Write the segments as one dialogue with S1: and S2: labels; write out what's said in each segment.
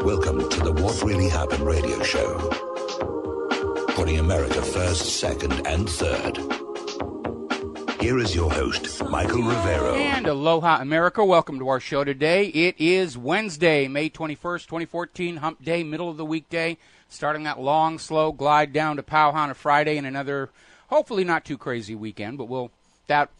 S1: Welcome to the What Really Happened radio show. Putting America first, second, and third. Here is your host, Michael Rivero.
S2: And aloha, America. Welcome to our show today. It is Wednesday, May 21st, 2014, hump day, middle of the weekday. Starting that long, slow glide down to Pow on a Friday and another, hopefully not too crazy weekend, but that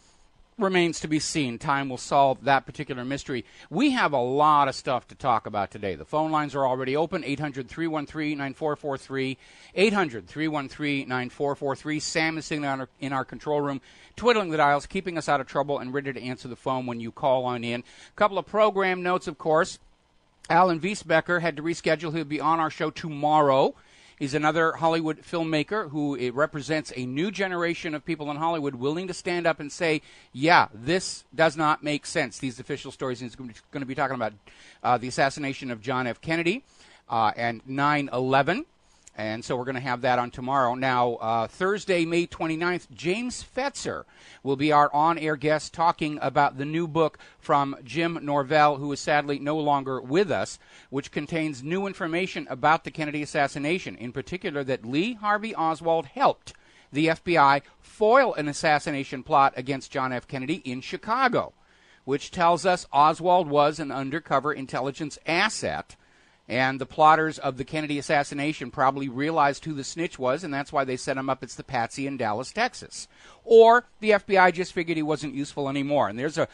S2: remains to be seen. Time will solve that particular mystery. We have a lot of stuff to talk about today. The phone lines are already open, 800-313-9443, 800-313-9443. Sam is sitting in our control room, twiddling the dials, keeping us out of trouble, and ready to answer the phone when you call on in. A couple of program notes, of course. Alan Wiesbecker had to reschedule. He'll be on our show tomorrow. He's another Hollywood filmmaker who represents a new generation of people in Hollywood willing to stand up and say, yeah, this does not make sense. These official stories. He's going to be talking about the assassination of John F. Kennedy and 9/11. And so we're going to have that on tomorrow. Now, Thursday, May 29th, James Fetzer will be our on-air guest talking about the new book from Jim Norvell, who is sadly no longer with us, which contains new information about the Kennedy assassination, in particular that Lee Harvey Oswald helped the FBI foil an assassination plot against John F. Kennedy in Chicago, which tells us Oswald was an undercover intelligence asset. And the plotters of the Kennedy assassination probably realized who the snitch was, and that's why they set him up as the patsy in Dallas, Texas. Or the FBI just figured he wasn't useful anymore. And there's a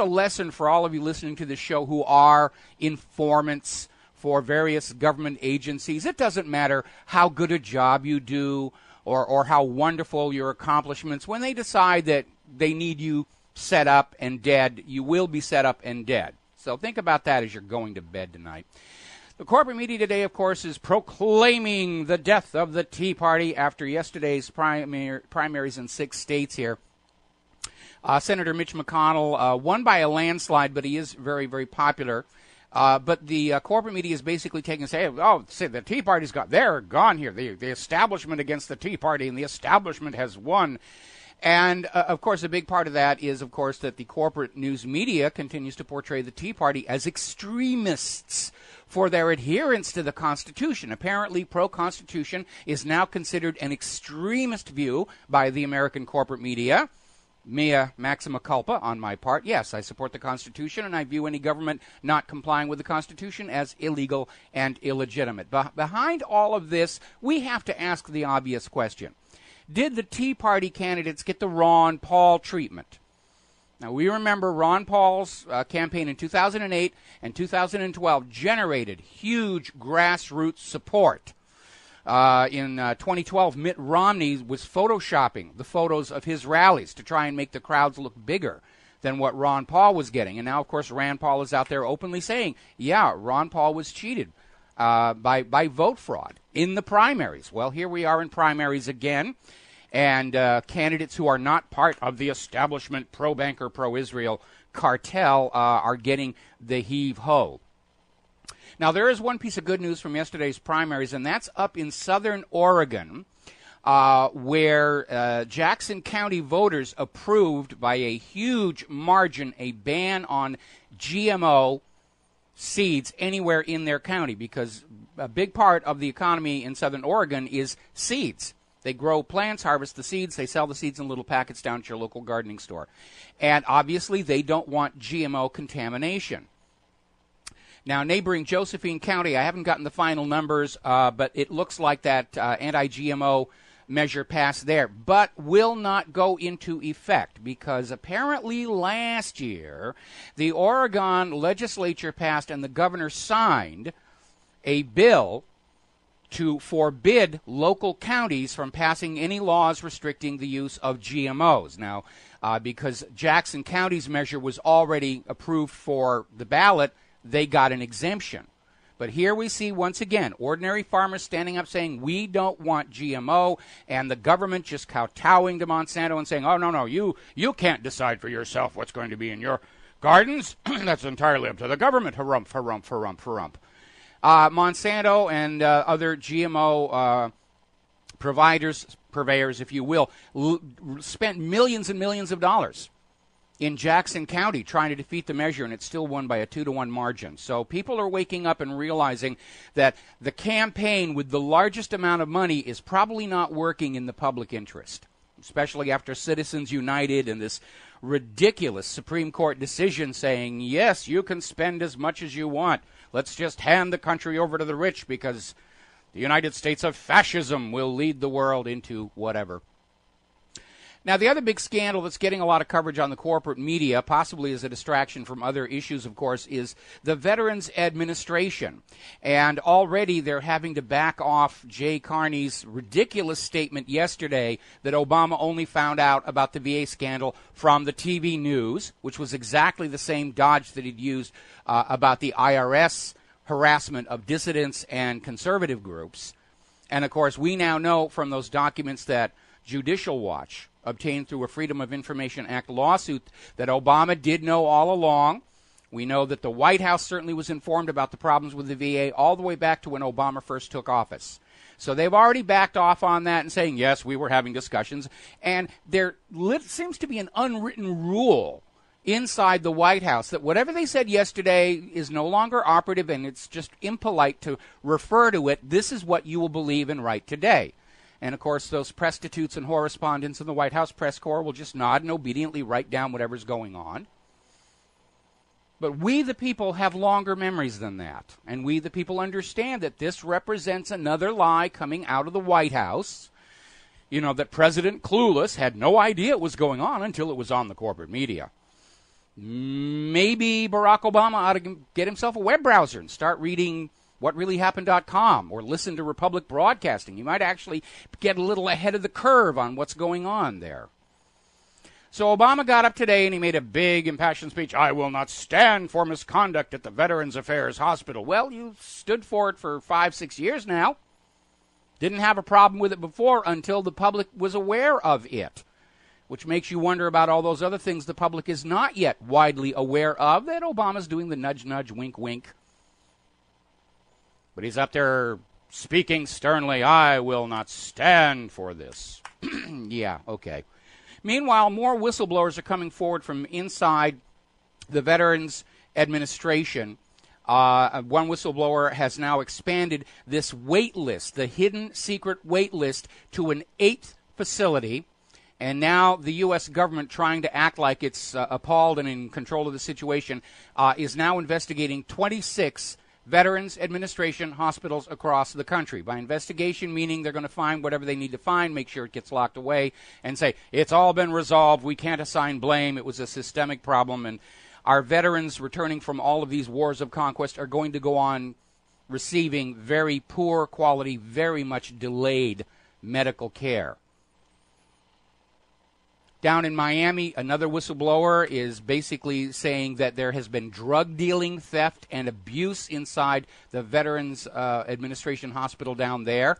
S2: lesson for all of you listening to this show who are informants for various government agencies. It doesn't matter how good a job you do or how wonderful your accomplishments. When they decide that they need you set up and dead, you will be set up and dead. So think about that as you're going to bed tonight. The corporate media today, of course, is proclaiming the death of the Tea Party after yesterday's primaries in 6 states here. Senator Mitch McConnell won by a landslide, but he is very, very popular. But the corporate media is basically taking the Tea Party's they're gone here. The establishment against the Tea Party, and the establishment has won. And, of course, a big part of that is, of course, that the corporate news media continues to portray the Tea Party as extremists for their adherence to the Constitution. Apparently, pro-Constitution is now considered an extremist view by the American corporate media. Mea maxima culpa on my part. Yes, I support the Constitution, and I view any government not complying with the Constitution as illegal and illegitimate. Behind all of this, we have to ask the obvious question. Did the Tea Party candidates get the Ron Paul treatment? Now, we remember Ron Paul's campaign in 2008 and 2012 generated huge grassroots support. In 2012, Mitt Romney was photoshopping the photos of his rallies to try and make the crowds look bigger than what Ron Paul was getting. And now, of course, Rand Paul is out there openly saying, yeah, Ron Paul was cheated by vote fraud in the primaries. Well, here we are in primaries again. And candidates who are not part of the establishment pro-banker, pro-Israel cartel are getting the heave-ho. Now, there is one piece of good news from yesterday's primaries, and that's up in southern Oregon, where Jackson County voters approved by a huge margin a ban on GMO seeds anywhere in their county, because a big part of the economy in southern Oregon is seeds. They grow plants, harvest the seeds, they sell the seeds in little packets down to your local gardening store. And obviously they don't want GMO contamination. Now, neighboring Josephine County, I haven't gotten the final numbers, but it looks like that anti-GMO measure passed there, but will not go into effect because apparently last year the Oregon legislature passed and the governor signed a bill to forbid local counties from passing any laws restricting the use of GMOs. Now, because Jackson County's measure was already approved for the ballot, they got an exemption. But here we see, once again, ordinary farmers standing up saying, we don't want GMO, and the government just kowtowing to Monsanto and saying, oh, no, you can't decide for yourself what's going to be in your gardens. That's entirely up to the government. Harump, harump, harump, harump. Monsanto and other GMO purveyors, if you will, spent millions and millions of dollars in Jackson County trying to defeat the measure, and it still won by a 2-1 margin. So people are waking up and realizing that the campaign with the largest amount of money is probably not working in the public interest, especially after Citizens United and this ridiculous Supreme Court decision saying, yes, you can spend as much as you want. Let's just hand the country over to the rich because the United States of fascism will lead the world into whatever. Now, the other big scandal that's getting a lot of coverage on the corporate media, possibly as a distraction from other issues, of course, is the Veterans Administration. And already they're having to back off Jay Carney's ridiculous statement yesterday that Obama only found out about the VA scandal from the TV news, which was exactly the same dodge that he'd used about the IRS harassment of dissidents and conservative groups. And, of course, we now know from those documents that Judicial Watch obtained through a Freedom of Information Act lawsuit that Obama did know all along. We know that the White House certainly was informed about the problems with the VA all the way back to when Obama first took office. So they've already backed off on that and saying, yes, we were having discussions. And there seems to be an unwritten rule inside the White House that whatever they said yesterday is no longer operative, and it's just impolite to refer to it. This is what you will believe and write today. And, of course, those prostitutes and correspondents in the White House press corps will just nod and obediently write down whatever's going on. But we, the people, have longer memories than that. And we, the people, understand that this represents another lie coming out of the White House. You know, that President Clueless had no idea it was going on until it was on the corporate media. Maybe Barack Obama ought to get himself a web browser and start reading whatreallyhappened.com or listen to Republic Broadcasting. You might actually get a little ahead of the curve on what's going on there. So Obama got up today and he made a big impassioned speech. I will not stand for misconduct at the Veterans Affairs Hospital. Well, you stood for it for 5-6 years now. Didn't have a problem with it before until the public was aware of it, which makes you wonder about all those other things the public is not yet widely aware of, that Obama's doing the nudge, nudge, wink, wink. But he's up there speaking sternly, I will not stand for this. Yeah, okay. Meanwhile, more whistleblowers are coming forward from inside the Veterans Administration. One whistleblower has now expanded this wait list, the hidden secret wait list, to an 8th facility. And now the U.S. government, trying to act like it's appalled and in control of the situation, is now investigating 26 Veterans Administration hospitals across the country. By investigation, meaning they're going to find whatever they need to find, make sure it gets locked away, and say, it's all been resolved, we can't assign blame, it was a systemic problem, and our veterans returning from all of these wars of conquest are going to go on receiving very poor quality, very much delayed medical care. Down in Miami, another whistleblower is basically saying that there has been drug dealing, theft, and abuse inside the Veterans Administration Hospital down there.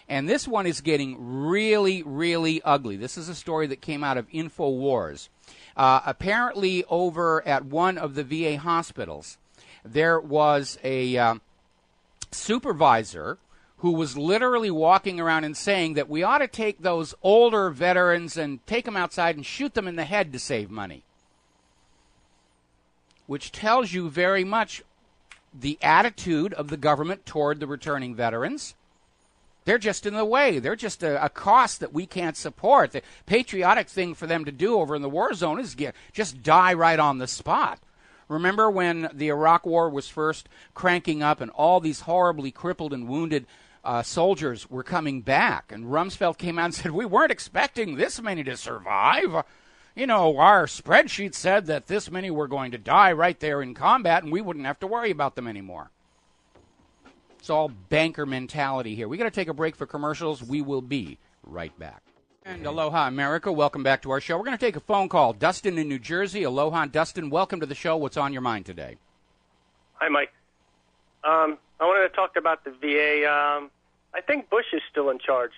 S2: And this one is getting really, really ugly. This is a story that came out of InfoWars. Apparently, over at one of the VA hospitals, there was a supervisor who was literally walking around and saying that we ought to take those older veterans and take them outside and shoot them in the head to save money. Which tells you very much the attitude of the government toward the returning veterans. They're just in the way. They're just a cost that we can't support. The patriotic thing for them to do over in the war zone is just die right on the spot. Remember when the Iraq War was first cranking up and all these horribly crippled and wounded soldiers were coming back, and Rumsfeld came out and said, we weren't expecting this many to survive. You know, our spreadsheet said that this many were going to die right there in combat, and we wouldn't have to worry about them anymore. It's all banker mentality here. We got to take a break for commercials. We will be right back. And aloha, America. Welcome back to our show. We're going to take a phone call. Dustin in New Jersey. Aloha, Dustin. Welcome to the show. What's on your mind today?
S3: Hi, Mike. I wanted to talk about the VA. I think Bush is still in charge.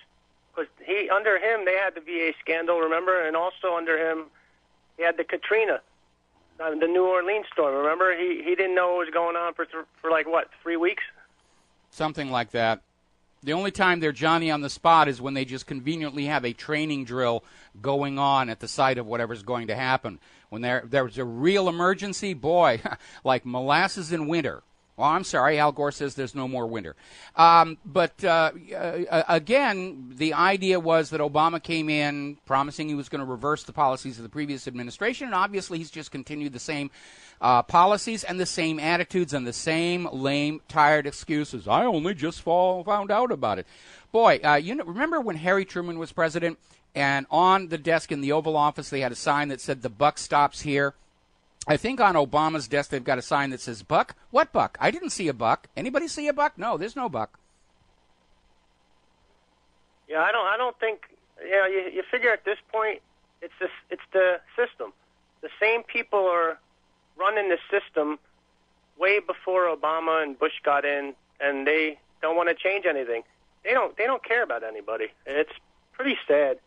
S3: Because under him, they had the VA scandal, remember? And also under him, he had the Katrina, the New Orleans storm, remember? He didn't know what was going on for 3 weeks?
S2: Something like that. The only time they're Johnny on the spot is when they just conveniently have a training drill going on at the site of whatever's going to happen. When there's a real emergency, boy, like molasses in winter. Well, I'm sorry, Al Gore says there's no more winter. Again, the idea was that Obama came in promising he was going to reverse the policies of the previous administration, and obviously he's just continued the same policies and the same attitudes and the same lame, tired excuses. I only just found out about it. Boy, remember when Harry Truman was president, and on the desk in the Oval Office they had a sign that said, "The buck stops here"? I think on Obama's desk they've got a sign that says, "Buck? What buck? I didn't see a buck. Anybody see a buck? No, there's no buck."
S3: Yeah, I don't think. You figure at this point, it's the system. The same people are running the system way before Obama and Bush got in, and they don't want to change anything. They don't care about anybody. It's pretty sad.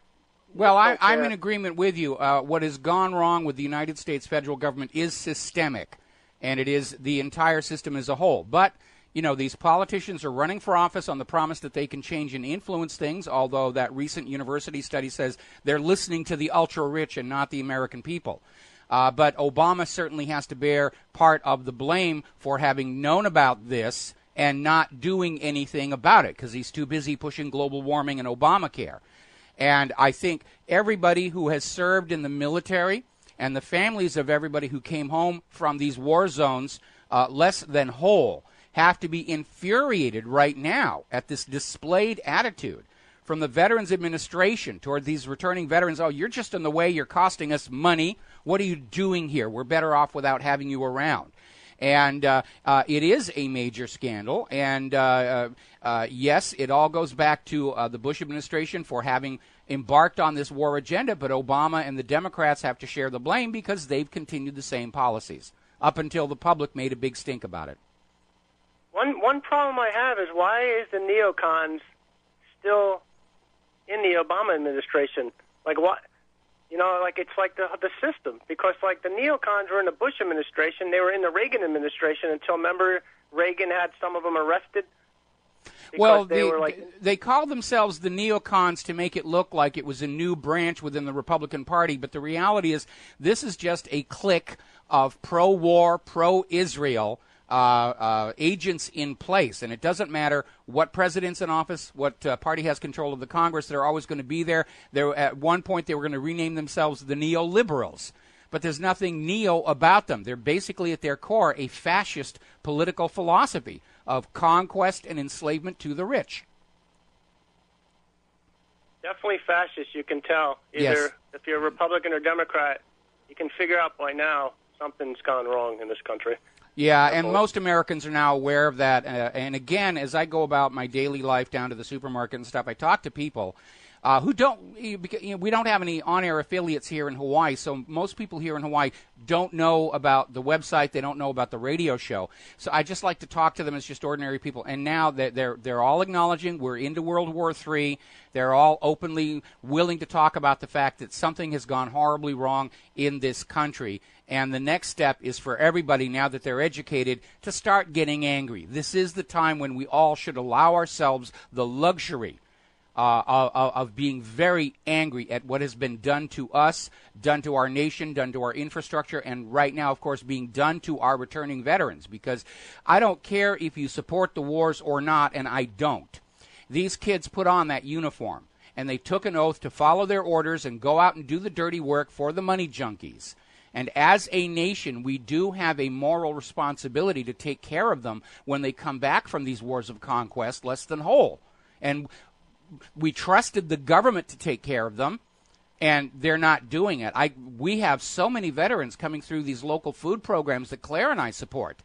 S2: Well, I'm in agreement with you. What has gone wrong with the United States federal government is systemic, and it is the entire system as a whole. But, these politicians are running for office on the promise that they can change and influence things, although that recent university study says they're listening to the ultra-rich and not the American people. But Obama certainly has to bear part of the blame for having known about this and not doing anything about it, because he's too busy pushing global warming and Obamacare. And I think everybody who has served in the military and the families of everybody who came home from these war zones less than whole have to be infuriated right now at this displayed attitude from the Veterans Administration toward these returning veterans. Oh, you're just in the way. You're costing us money. What are you doing here? We're better off without having you around. And it is a major scandal. And, yes, it all goes back to the Bush administration for having embarked on this war agenda, but Obama and the Democrats have to share the blame because they've continued the same policies up until the public made a big stink about it.
S3: One problem I have is, why is the neocons still in the Obama administration? Like, what? It's like the system, because like the neocons were in the Bush administration, they were in the Reagan administration until, remember, Reagan had some of them arrested.
S2: Well, they call themselves the neocons to make it look like it was a new branch within the Republican Party, but the reality is this is just a clique of pro-war, pro-Israel agents in place, and it doesn't matter what president's in office, what party has control of the Congress. They're always going to be there. At one point, they were going to rename themselves the neoliberals, but there's nothing neo about them. They're basically, at their core, a fascist political philosophy of conquest and enslavement to the rich.
S3: Definitely fascist, you can tell.
S2: Yes.
S3: If you're a Republican or Democrat, you can figure out by now something's gone wrong in this country.
S2: Yeah, and most Americans are now aware of that. And again, as I go about my daily life down to the supermarket and stuff, I talk to people who don't, we don't have any on-air affiliates here in Hawaii, so most people here in Hawaii don't know about the website, they don't know about the radio show. So I just like to talk to them as just ordinary people. And now they're all acknowledging we're into World War III. They're all openly willing to talk about the fact that something has gone horribly wrong in this country. And the next step is for everybody, now that they're educated, to start getting angry. This is the time when we all should allow ourselves the luxury of being very angry at what has been done to us, done to our nation, done to our infrastructure, and right now, of course, being done to our returning veterans. Because I don't care if you support the wars or not, and I don't. These kids put on that uniform, and they took an oath to follow their orders and go out and do the dirty work for the money junkies. And as a nation, we do have a moral responsibility to take care of them when they come back from these wars of conquest less than whole. And we trusted the government to take care of them, and they're not doing it. We have so many veterans coming through these local food programs that Claire and I support.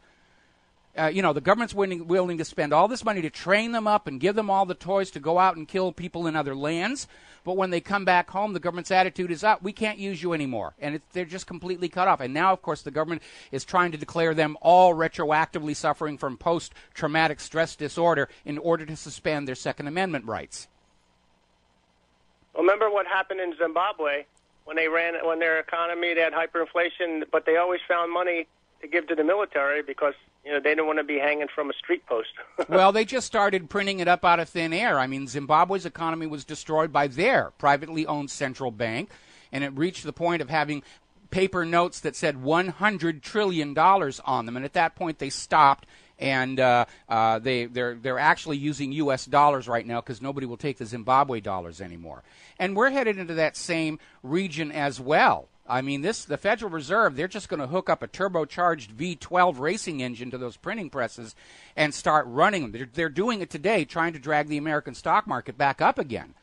S2: The government's willing to spend all this money to train them up and give them all the toys to go out and kill people in other lands. But when they come back home, the government's attitude is, we can't use you anymore. And they're just completely cut off. And now, of course, the government is trying to declare them all retroactively suffering from post-traumatic stress disorder in order to suspend their Second Amendment rights.
S3: Remember what happened in Zimbabwe when their economy, they had hyperinflation, but they always found money to give to the military because they didn't want to be hanging from a street post.
S2: Well, they just started printing it up out of thin air. I mean, Zimbabwe's economy was destroyed by their privately owned central bank, and it reached the point of having paper notes that said $100 trillion on them. And at that point, they stopped, and they're actually using U.S. dollars right now because nobody will take the Zimbabwe dollars anymore. And we're headed into that same region as well. I mean, the Federal Reserve, they're just going to hook up a turbocharged V12 racing engine to those printing presses and start running them. They're doing it today, trying to drag the American stock market back up again.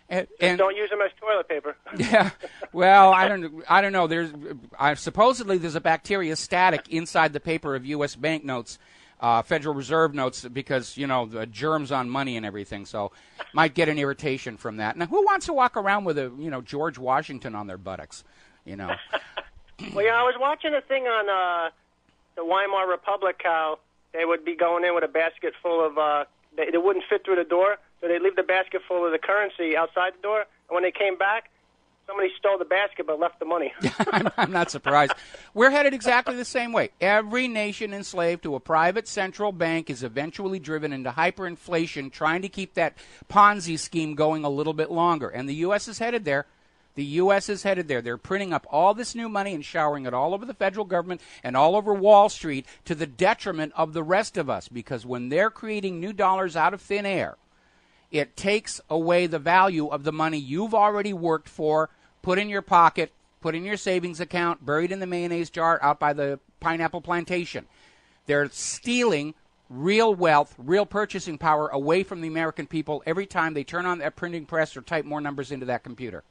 S2: And
S3: don't use them as toilet paper.
S2: Yeah, well, I don't know. Supposedly there's a bacteriostatic inside the paper of U.S. banknotes, Federal Reserve notes, because the germs on money and everything. So might get an irritation from that. Now, who wants to walk around with a George Washington on their buttocks?
S3: Well, I was watching a thing on the Weimar Republic, how they would be going in with a basket full of, they wouldn't fit through the door, so they'd leave the basket full of the currency outside the door, and when they came back, somebody stole the basket but left the money.
S2: I'm not surprised. We're headed exactly the same way. Every nation enslaved to a private central bank is eventually driven into hyperinflation, trying to keep that Ponzi scheme going a little bit longer, and the U.S. is headed there. The U.S. is headed there. They're printing up all this new money and showering it all over the federal government and all over Wall Street to the detriment of the rest of us, because when they're creating new dollars out of thin air, it takes away the value of the money you've already worked for, put in your pocket, put in your savings account, buried in the mayonnaise jar out by the pineapple plantation. They're stealing real wealth, real purchasing power away from the American people every time they turn on that printing press or type more numbers into that computer.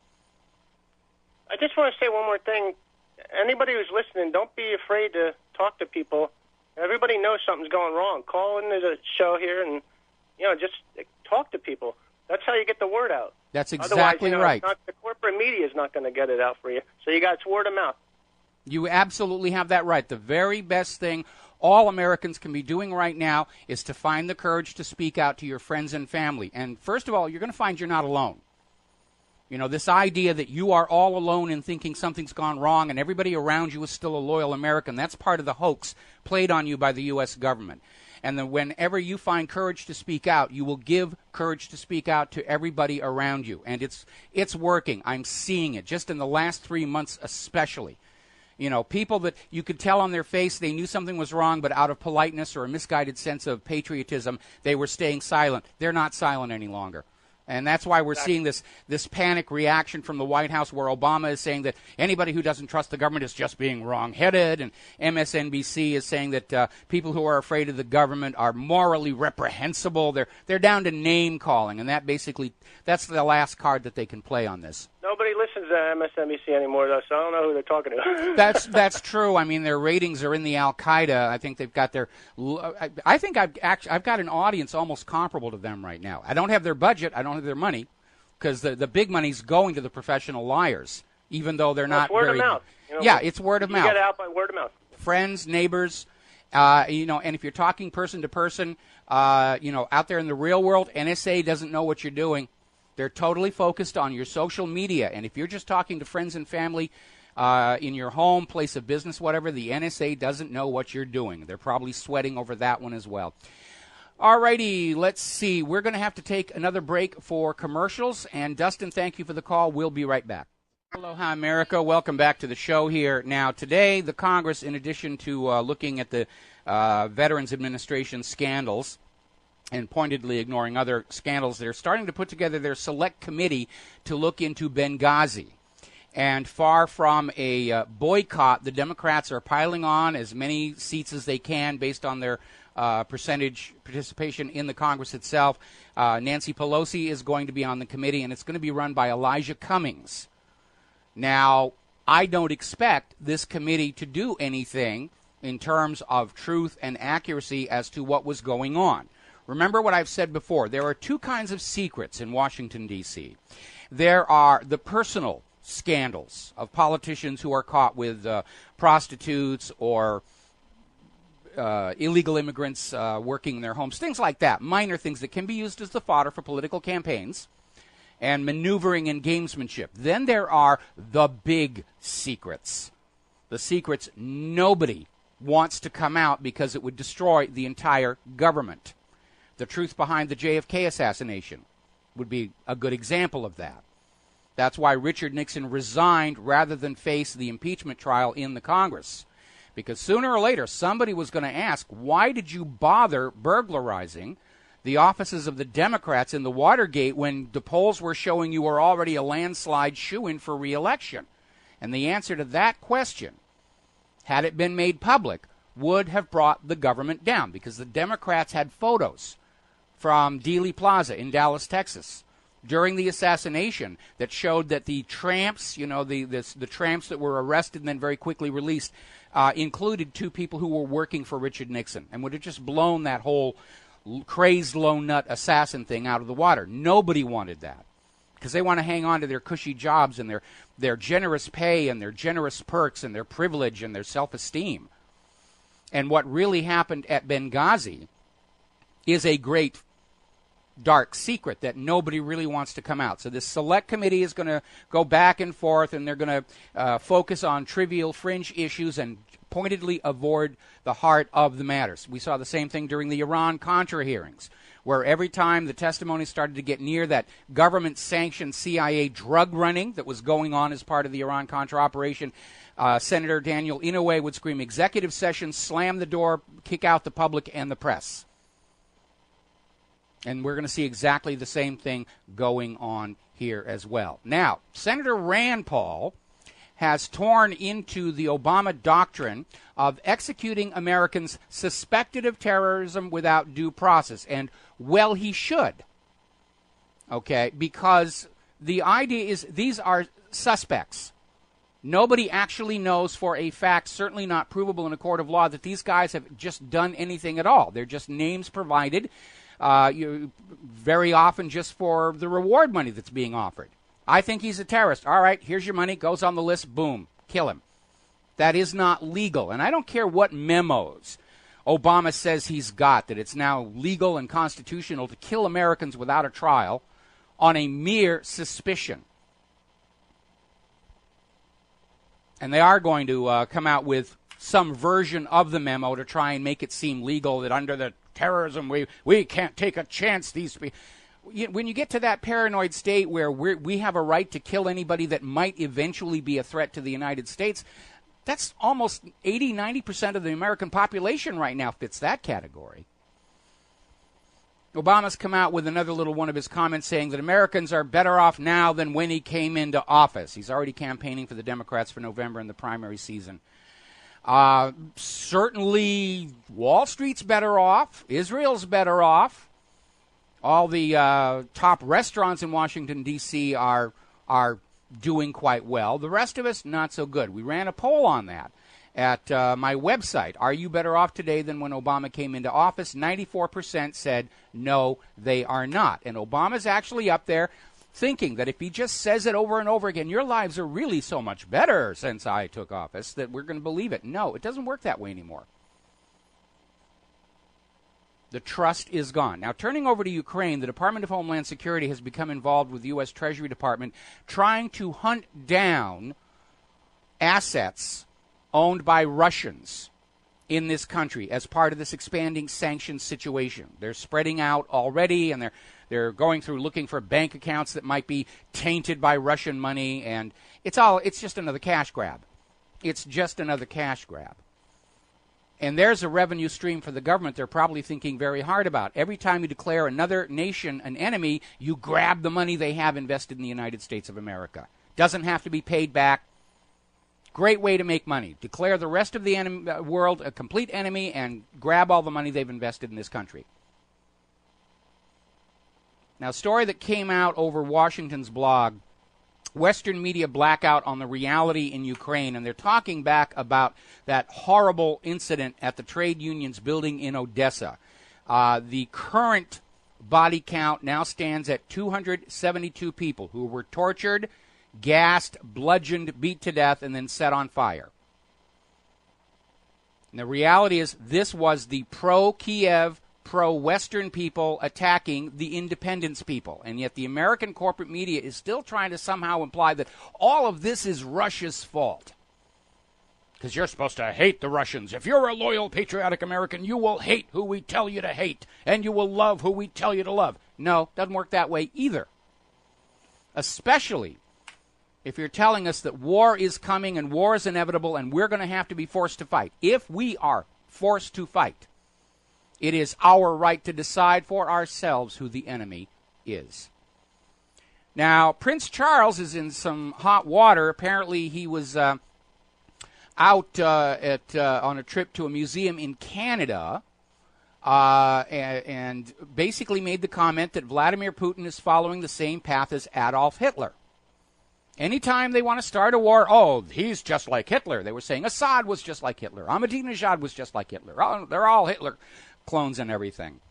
S3: I just want to say one more thing. Anybody who's listening, don't be afraid to talk to people. Everybody knows something's going wrong. Call into the show here and, just talk to people. That's how you get the word out.
S2: That's exactly right.
S3: The corporate media is not going to get it out for you. So you got it's word of mouth.
S2: You absolutely have that right. The very best thing all Americans can be doing right now is to find the courage to speak out to your friends and family. And first of all, you're going to find you're not alone. This idea that you are all alone in thinking something's gone wrong and everybody around you is still a loyal American, that's part of the hoax played on you by the U.S. government. And then whenever you find courage to speak out, you will give courage to speak out to everybody around you. And it's working. I'm seeing it, just in the last 3 months especially. People that you could tell on their face they knew something was wrong, but out of politeness or a misguided sense of patriotism, they were staying silent. They're not silent any longer. And that's why we're seeing this panic reaction from the White House, where Obama is saying that anybody who doesn't trust the government is just being wrong-headed, and MSNBC is saying that people who are afraid of the government are morally reprehensible. They're down to name-calling, and that's the last card that they can play on this.
S3: Nobody listens to MSNBC anymore, though, so I don't know who they're talking to.
S2: That's true. I mean, their ratings are in the Al-Qaeda. I think they've got I think I've got an audience almost comparable to them right now. I don't have their budget. I don't have their money, because the big money's going to the professional liars, even though they're not
S3: word
S2: very.
S3: Of mouth.
S2: It's word of mouth.
S3: You get out by word of mouth.
S2: Friends, neighbors, and if you're talking person to person, out there in the real world, NSA doesn't know what you're doing. They're totally focused on your social media. And if you're just talking to friends and family in your home, place of business, whatever, the NSA doesn't know what you're doing. They're probably sweating over that one as well. All righty, let's see. We're going to have to take another break for commercials. And Dustin, thank you for the call. We'll be right back. Aloha, America. Welcome back to the show here. Now, today, the Congress, in addition to looking at the Veterans Administration scandals, and pointedly ignoring other scandals, they're starting to put together their select committee to look into Benghazi. And far from a boycott, the Democrats are piling on as many seats as they can based on their percentage participation in the Congress itself. Nancy Pelosi is going to be on the committee, and it's going to be run by Elijah Cummings. Now, I don't expect this committee to do anything in terms of truth and accuracy as to what was going on. Remember what I've said before. There are two kinds of secrets in Washington, D.C. There are the personal scandals of politicians who are caught with prostitutes or illegal immigrants working in their homes, things like that, minor things that can be used as the fodder for political campaigns and maneuvering and gamesmanship. Then there are the big secrets, the secrets nobody wants to come out because it would destroy the entire government. The truth behind the JFK assassination would be a good example of that. That's why Richard Nixon resigned rather than face the impeachment trial in the Congress. Because sooner or later, somebody was going to ask, why did you bother burglarizing the offices of the Democrats in the Watergate when the polls were showing you were already a landslide shoo-in for re-election? And the answer to that question, had it been made public, would have brought the government down, because the Democrats had photos from Dealey Plaza in Dallas, Texas, during the assassination that showed that the tramps, the tramps that were arrested and then very quickly released, included two people who were working for Richard Nixon, and would have just blown that whole crazed lone nut assassin thing out of the water. Nobody wanted that, because they want to hang on to their cushy jobs and their generous pay and their generous perks and their privilege and their self-esteem. And what really happened at Benghazi is a great dark secret that nobody really wants to come out. So this select committee is going to go back and forth, and they're going to focus on trivial fringe issues and pointedly avoid the heart of the matters. We saw the same thing during the Iran-Contra hearings, where every time the testimony started to get near that government-sanctioned CIA drug running that was going on as part of the Iran-Contra operation, Senator Daniel Inouye would scream, "Executive session, slam the door, kick out the public and the press." And we're going to see exactly the same thing going on here as well. Now, Senator Rand Paul has torn into the Obama doctrine of executing Americans suspected of terrorism without due process. And, well, he should. Okay? Because the idea is these are suspects. Nobody actually knows for a fact, certainly not provable in a court of law, that these guys have just done anything at all. They're just names provided. Very often just for the reward money that's being offered. I think he's a terrorist. All right, here's your money, goes on the list, boom, kill him. That is not legal. And I don't care what memos Obama says he's got, that it's now legal and constitutional to kill Americans without a trial on a mere suspicion. And they are going to come out with some version of the memo to try and make it seem legal, that under the terrorism, we can't take a chance. When you get to that paranoid state where we have a right to kill anybody that might eventually be a threat to the United States, that's almost 80-90% of the American population right now fits that category. Obama's come out with another little one of his comments saying that Americans are better off now than when he came into office. He's already campaigning for the Democrats for November in the primary season. Certainly Wall Street's better off. Israel's better off. All the top restaurants in Washington, D.C. are doing quite well. The rest of us, not so good. We ran a poll on that at my website. Are you better off today than when Obama came into office? 94% said no, they are not. And Obama's actually up there thinking that if he just says it over and over again, your lives are really so much better since I took office, that we're going to believe it. No, it doesn't work that way anymore. The trust is gone. Now, turning over to Ukraine, the Department of Homeland Security has become involved with the U.S. Treasury Department trying to hunt down assets owned by Russians in this country as part of this expanding sanctions situation. They're spreading out already, and they're going through looking for bank accounts that might be tainted by Russian money, and it's just another cash grab. It's just another cash grab. And there's a revenue stream for the government they're probably thinking very hard about. Every time you declare another nation an enemy, you grab the money they have invested in the United States of America. Doesn't have to be paid back. Great way to make money. Declare the rest of the world a complete enemy and grab all the money they've invested in this country. Now, a story that came out over Washington's blog, Western media blackout on the reality in Ukraine, and they're talking back about that horrible incident at the trade union's building in Odessa. The current body count now stands at 272 people who were tortured, gassed, bludgeoned, beat to death, and then set on fire. And the reality is this was the pro-Kiev, pro-Western people attacking the independence people. And yet the American corporate media is still trying to somehow imply that all of this is Russia's fault. because you're supposed to hate the Russians. If you're a loyal, patriotic American, you will hate who we tell you to hate, and you will love who we tell you to love. No, doesn't work that way either. Especially if you're telling us that war is coming and war is inevitable and we're going to have to be forced to fight. If we are forced to fight, it is our right to decide for ourselves who the enemy is. Now, Prince Charles is in some hot water. Apparently, he was out on a trip to a museum in Canada and basically made the comment that Vladimir Putin is following the same path as Adolf Hitler. Anytime they want to start a war, oh, he's just like Hitler. They were saying Assad was just like Hitler. Ahmadinejad was just like Hitler. Oh, they're all Hitler clones and everything.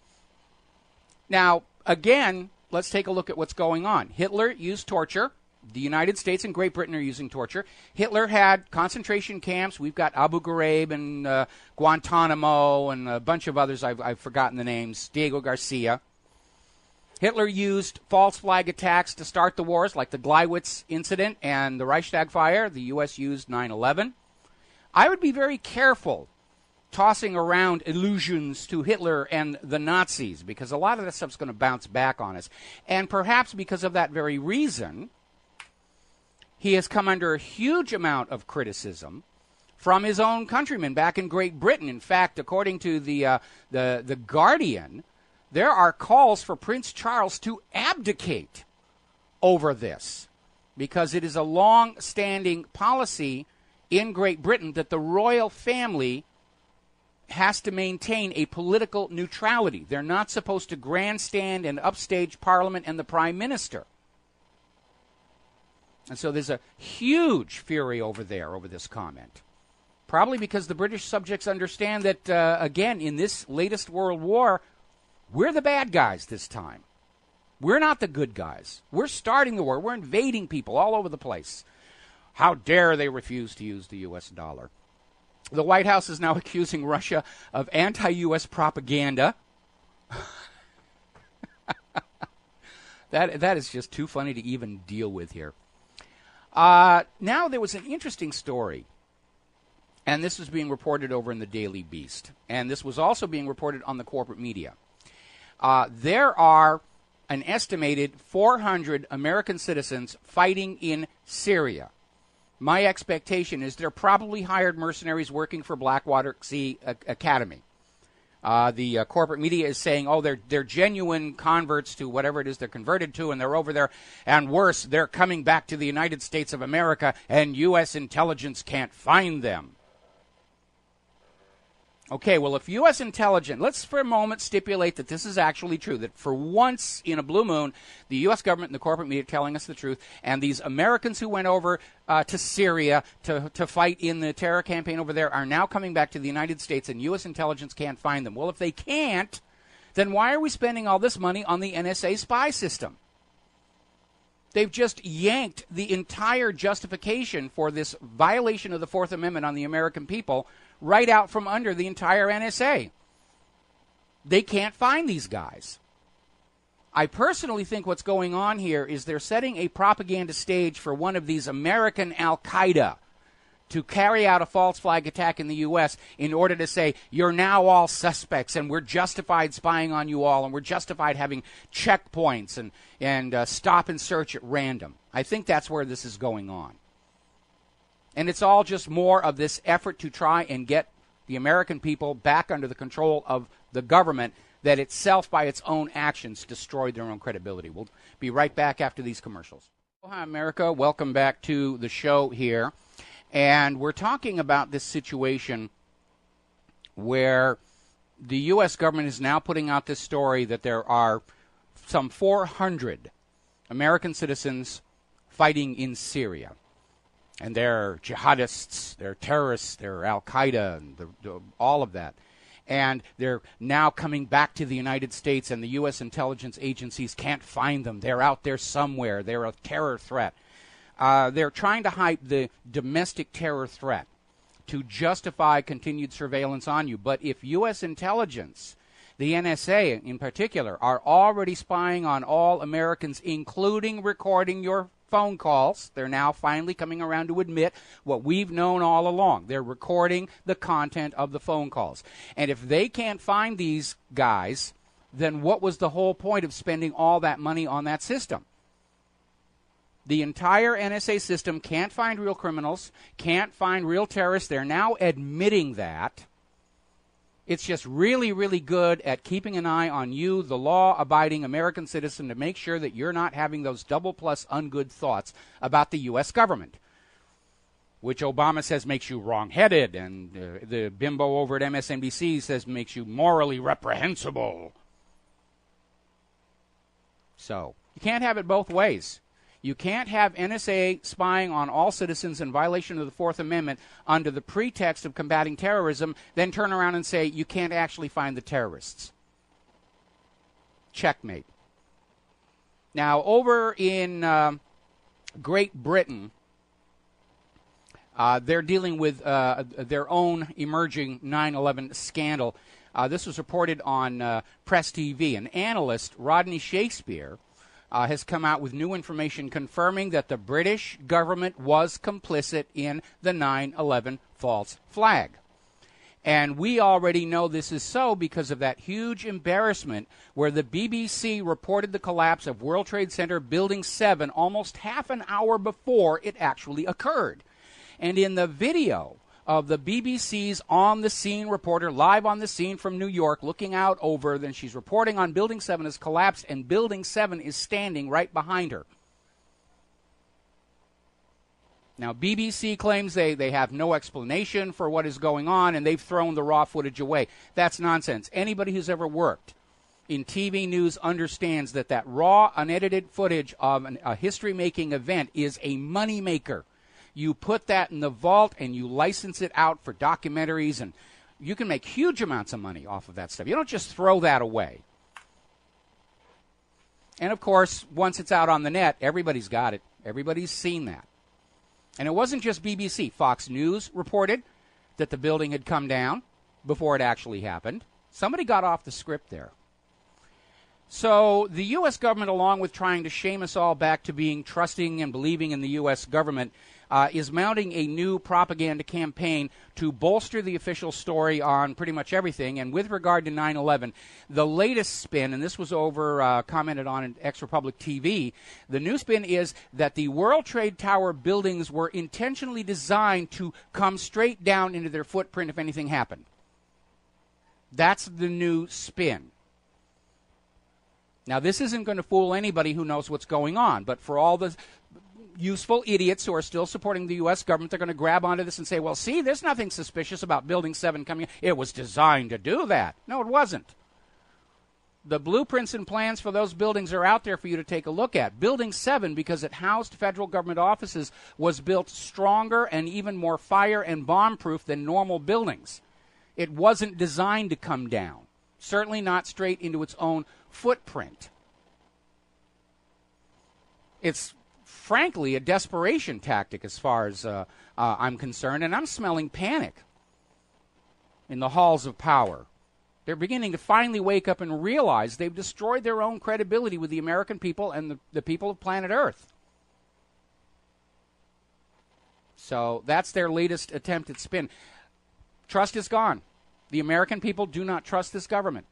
S2: Now, again, let's take a look at what's going on. Hitler used torture. The United States and Great Britain are using torture. Hitler had concentration camps. We've got Abu Ghraib and Guantanamo and a bunch of others. I've forgotten the names. Diego Garcia. Hitler used false flag attacks to start the wars, like the Gleiwitz incident and the Reichstag fire. The U.S. used 9/11. I would be very careful tossing around allusions to Hitler and the Nazis, because a lot of that stuff's going to bounce back on us. And perhaps because of that very reason, he has come under a huge amount of criticism from his own countrymen back in Great Britain. In fact, according to the Guardian, there are calls for Prince Charles to abdicate over this, because it is a long-standing policy in Great Britain that the royal family has to maintain a political neutrality. They're not supposed to grandstand and upstage Parliament and the Prime Minister. And so there's a huge fury over there over this comment. Probably because the British subjects understand that, again, in this latest world war, we're the bad guys this time. We're not the good guys. We're starting the war. We're invading people all over the place. How dare they refuse to use the U.S. dollar? The White House is now accusing Russia of anti-U.S. propaganda. That is just too funny to even deal with here. Now there was an interesting story, and this was being reported over in the Daily Beast, and this was also being reported on the corporate media. There are an estimated 400 American citizens fighting in Syria. My expectation is they're probably hired mercenaries working for Blackwater Sea Academy. The corporate media is saying, oh, they're genuine converts to whatever it is they're converted to, and they're over there. And worse, they're coming back to the United States of America, and U.S. intelligence can't find them. Okay, well, if U.S. intelligence, let's for a moment stipulate that this is actually true, that for once in a blue moon, the U.S. government and the corporate media are telling us the truth, and these Americans who went over to Syria to fight in the terror campaign over there are now coming back to the United States, and U.S. intelligence can't find them. Well, if they can't, then why are we spending all this money on the NSA spy system? They've just yanked the entire justification for this violation of the Fourth Amendment on the American people right out from under the entire NSA. They can't find these guys. I personally think what's going on here is they're setting a propaganda stage for one of these American Al-Qaeda to carry out a false flag attack in the U.S. in order to say, you're now all suspects, and we're justified spying on you all, and we're justified having checkpoints and stop and search at random. I think that's where this is going on. And it's all just more of this effort to try and get the American people back under the control of the government that itself, by its own actions, destroyed their own credibility. We'll be right back after these commercials. Hi, America. Welcome back to the show here. And we're talking about this situation where the U.S. government is now putting out this story that there are some 400 American citizens fighting in Syria. And they're jihadists, they're terrorists, they're Al-Qaeda, and all of that. And they're now coming back to the United States, and the U.S. intelligence agencies can't find them. They're out there somewhere. They're a terror threat. They're trying to hype the domestic terror threat to justify continued surveillance on you. But if U.S. intelligence, the NSA in particular, are already spying on all Americans, including recording your phone calls. They're now finally coming around to admit what we've known all along. They're recording the content of the phone calls. And if they can't find these guys, then what was the whole point of spending all that money on that system? The entire NSA system can't find real criminals, can't find real terrorists. They're now admitting that. It's just really, really good at keeping an eye on you, the law-abiding American citizen, to make sure that you're not having those double-plus ungood thoughts about the U.S. government, which Obama says makes you wrong-headed, and the bimbo over at MSNBC says makes you morally reprehensible. So, you can't have it both ways. You can't have NSA spying on all citizens in violation of the Fourth Amendment under the pretext of combating terrorism, then turn around and say you can't actually find the terrorists. Checkmate. Now, over in Great Britain, they're dealing with their own emerging 9/11 scandal. This was reported on Press TV. An analyst, Rodney Shakespeare, has come out with new information confirming that the British government was complicit in the 9/11 false flag. And we already know this is so because of that huge embarrassment where the BBC reported the collapse of World Trade Center Building 7 almost half an hour before it actually occurred. And in the video of the BBC's on-the-scene reporter, live on the scene from New York, looking out over, then she's reporting on Building 7 has collapsed, and Building 7 is standing right behind her. Now, BBC claims they have no explanation for what is going on, and they've thrown the raw footage away. That's nonsense. Anybody who's ever worked in TV news understands that that raw, unedited footage of a history-making event is a moneymaker. You put that in the vault and you license it out for documentaries, and you can make huge amounts of money off of that stuff. You don't just throw that away. And, of course, once it's out on the net, everybody's got it. Everybody's seen that. And it wasn't just BBC. Fox News reported that the building had come down before it actually happened. Somebody got off the script there. So the U.S. government, along with trying to shame us all back to being trusting and believing in the U.S. government, is mounting a new propaganda campaign to bolster the official story on pretty much everything. And with regard to 9/11, the latest spin, and this was commented on in Ex-Republic TV, the new spin is that the World Trade Tower buildings were intentionally designed to come straight down into their footprint if anything happened. That's the new spin. Now, this isn't going to fool anybody who knows what's going on, but for all the useful idiots who are still supporting the U.S. government, they're going to grab onto this and say, well, see, there's nothing suspicious about Building 7 coming in. It was designed to do that. No, it wasn't. The blueprints and plans for those buildings are out there for you to take a look at. Building 7, because it housed federal government offices, was built stronger and even more fire and bomb-proof than normal buildings. It wasn't designed to come down, certainly not straight into its own footprint. It's frankly a desperation tactic as far as I'm concerned, and I'm smelling panic in the halls of power. They're beginning to finally wake up and realize they've destroyed their own credibility with the American people and the people of planet Earth. So that's their latest attempt at spin. Trust is gone. The American people do not trust this government.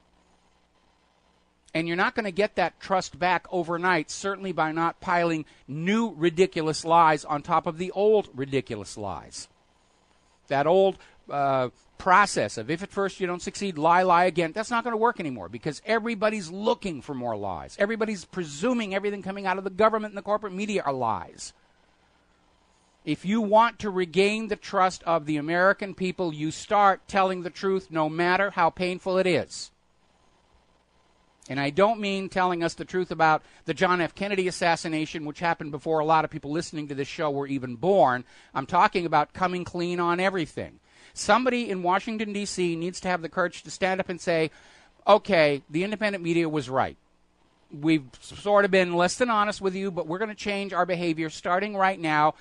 S2: And you're not going to get that trust back overnight, certainly by not piling new ridiculous lies on top of the old ridiculous lies. That old process of if at first you don't succeed, lie again, that's not going to work anymore because everybody's looking for more lies. Everybody's presuming everything coming out of the government and the corporate media are lies. If you want to regain the trust of the American people, you start telling the truth no matter how painful it is. And I don't mean telling us the truth about the John F. Kennedy assassination, which happened before a lot of people listening to this show were even born. I'm talking about coming clean on everything. Somebody in Washington, D.C. needs to have the courage to stand up and say, okay, the independent media was right. We've sort of been less than honest with you, but we're going to change our behavior starting right now.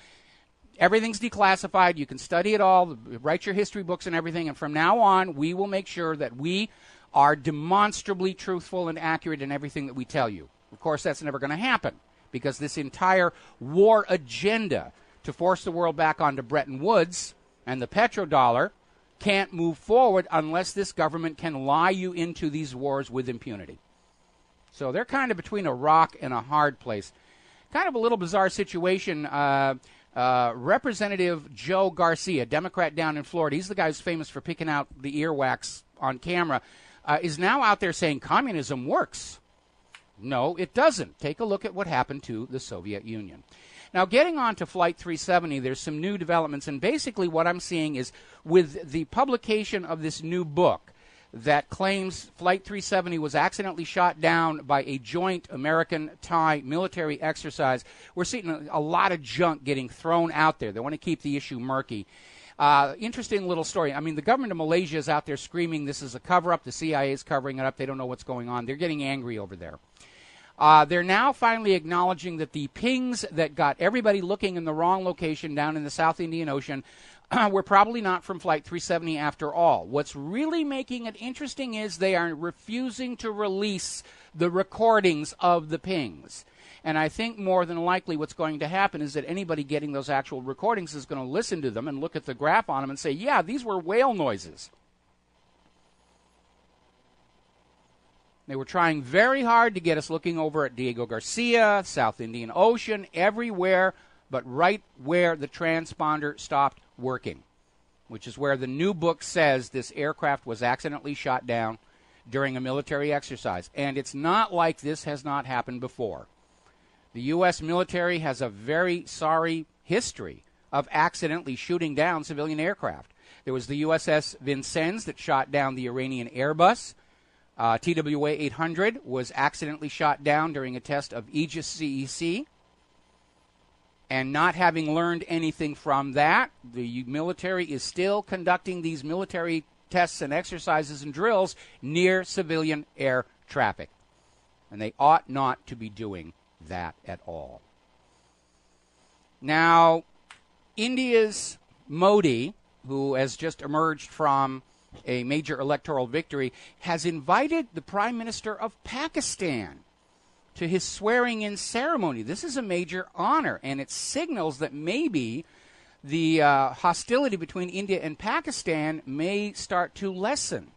S2: Everything's declassified. You can study it all, write your history books and everything, and from now on, we will make sure that we are demonstrably truthful and accurate in everything that we tell you. Of course, that's never going to happen because this entire war agenda to force the world back onto Bretton Woods and the petrodollar can't move forward unless this government can lie you into these wars with impunity. So they're kind of between a rock and a hard place. Kind of a little bizarre situation. Representative Joe Garcia, Democrat down in Florida, he's the guy who's famous for picking out the earwax on camera, is now out there saying communism works. No, it doesn't. Take a look at what happened to the Soviet Union. Now, getting on to Flight 370, there's some new developments, and basically what I'm seeing is with the publication of this new book that claims Flight 370 was accidentally shot down by a joint American-Thai military exercise, we're seeing a lot of junk getting thrown out there. They want to keep the issue murky. Interesting little story. I mean, the government of Malaysia is out there screaming this is a cover-up. The CIA is covering it up. They don't know what's going on. They're getting angry over there. They're now finally acknowledging that the pings that got everybody looking in the wrong location down in the South Indian Ocean were probably not from Flight 370 after all. What's really making it interesting is they are refusing to release the recordings of the pings. And I think more than likely what's going to happen is that anybody getting those actual recordings is going to listen to them and look at the graph on them and say, yeah, these were whale noises. They were trying very hard to get us looking over at Diego Garcia, South Indian Ocean, everywhere, but right where the transponder stopped working, which is where the new book says this aircraft was accidentally shot down during a military exercise. And it's not like this has not happened before. The U.S. military has a very sorry history of accidentally shooting down civilian aircraft. There was the USS Vincennes that shot down the Iranian Airbus. TWA 800 was accidentally shot down during a test of Aegis CEC. And not having learned anything from that, the military is still conducting these military tests and exercises and drills near civilian air traffic. And they ought not to be doing that at all. Now, India's Modi, who has just emerged from a major electoral victory, has invited the Prime Minister of Pakistan to his swearing-in ceremony. This is a major honor, and it signals that maybe the hostility between India and Pakistan may start to lessen.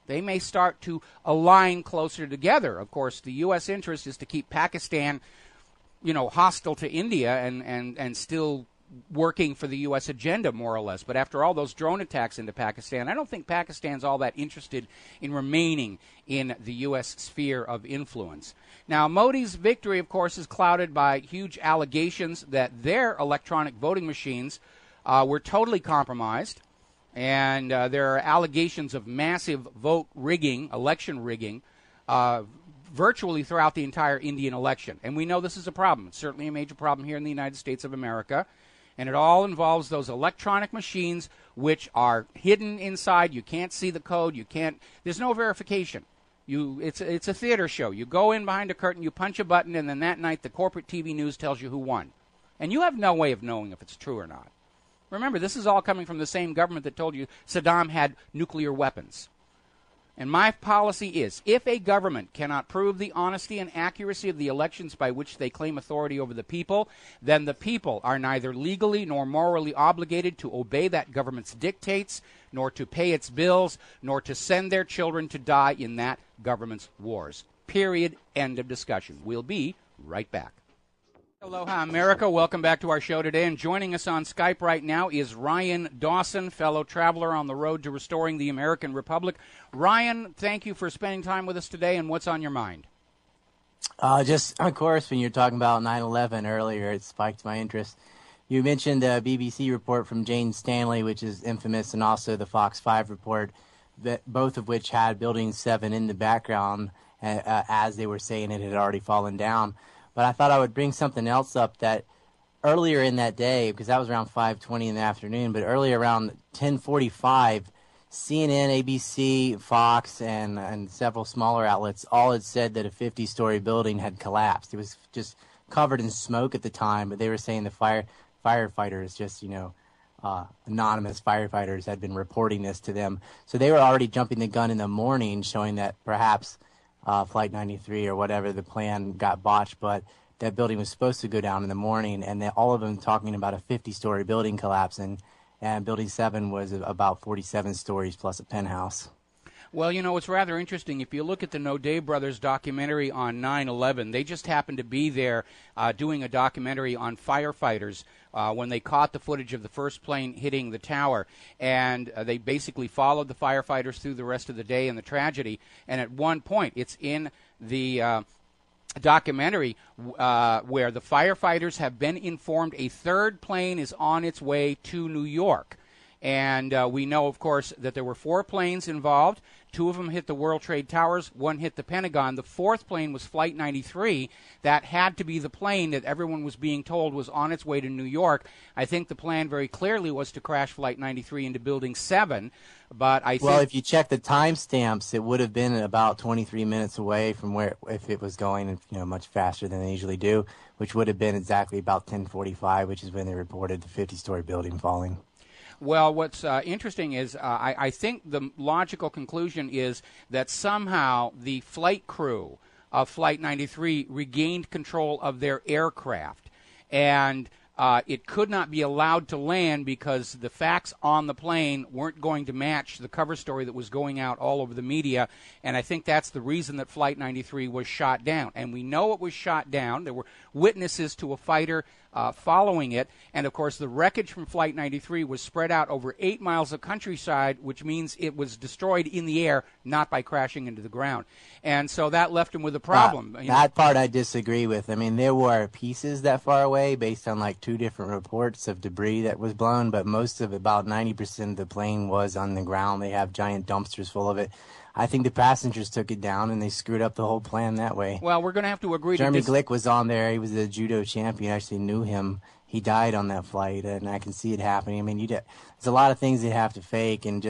S2: They may start to align closer together. Of course, the U.S. interest is to keep Pakistan, hostile to India and still working for the U.S. agenda, more or less. But after all those drone attacks into Pakistan, I don't think Pakistan's all that interested in remaining in the U.S. sphere of influence. Now, Modi's victory, of course, is clouded by huge allegations that their electronic voting machines were totally compromised. And there are allegations of massive vote rigging, election rigging, virtually throughout the entire Indian election. And we know this is a problem. It's certainly a major problem here in the United States of America. And it all involves those electronic machines which are hidden inside. You can't see the code. There's no verification. It's a theater show. You go in behind a curtain, you punch a button, and then that night the corporate TV news tells you who won. And you have no way of knowing if it's true or not. Remember, this is all coming from the same government that told you Saddam had nuclear weapons. And my policy is, if a government cannot prove the honesty and accuracy of the elections by which they claim authority over the people, then the people are neither legally nor morally obligated to obey that government's dictates, nor to pay its bills, nor to send their children to die in that government's wars. Period. End of discussion. We'll be right back. Aloha, America. Welcome back to our show today. And joining us on Skype right now is Ryan Dawson, fellow traveler on the road to restoring the American Republic. Ryan, thank you for spending time with us today, and what's on your mind?
S4: Just, of course, when you were talking about 9/11 earlier, it spiked my interest. You mentioned a BBC report from Jane Stanley, which is infamous, and also the Fox 5 report, that both of which had Building 7 in the background as they were saying it had already fallen down. But I thought I would bring something else up that earlier in that day, because that was around 5:20 in the afternoon, but earlier around 10:45, CNN, ABC, Fox, and several smaller outlets all had said that a 50-story building had collapsed. It was just covered in smoke at the time, but they were saying the firefighters, just, anonymous firefighters had been reporting this to them. So they were already jumping the gun in the morning, showing that perhaps Flight 93 or whatever the plan got botched. But that building was supposed to go down in the morning, and all of them talking about a 50-story building collapsing, and Building 7 was about 47 stories plus a penthouse.
S2: Well, it's rather interesting. If you look at the Nodé brothers documentary on 9/11, they just happened to be there doing a documentary on firefighters when they caught the footage of the first plane hitting the tower. And they basically followed the firefighters through the rest of the day and the tragedy. And at one point, it's in the documentary where the firefighters have been informed a third plane is on its way to New York. And we know, of course, that there were 4 planes involved. 2 of them hit the World Trade Towers. 1 hit the Pentagon. The 4th plane was Flight 93. That had to be the plane that everyone was being told was on its way to New York. I think the plan very clearly was to crash Flight 93 into Building 7. But I think,
S4: well, if you check the timestamps, it would have been about 23 minutes away from where, if it was going, much faster than they usually do, which would have been exactly about 10:45, which is when they reported the 50-story building falling.
S2: Well, what's interesting is I think the logical conclusion is that somehow the flight crew of Flight 93 regained control of their aircraft, and it could not be allowed to land because the facts on the plane weren't going to match the cover story that was going out all over the media, and I think that's the reason that Flight 93 was shot down. And we know it was shot down. There were witnesses to a fighter following it, and of course the wreckage from Flight 93 was spread out over 8 miles of countryside, which means it was destroyed in the air, not by crashing into the ground. And so that left him with a problem.
S4: That part I disagree with. I mean, there were pieces that far away based on like 2 different reports of debris that was blown, but most of about 90% of the plane was on the ground. They have giant dumpsters full of it. I think the passengers took it down, and they screwed up the whole plan that way.
S2: Well, we're going to have to agree.
S4: Jeremy Glick was on there. He was a judo champion. I actually knew him. He died on that flight, and I can see it happening. I mean, there's a lot of things they have to fake, and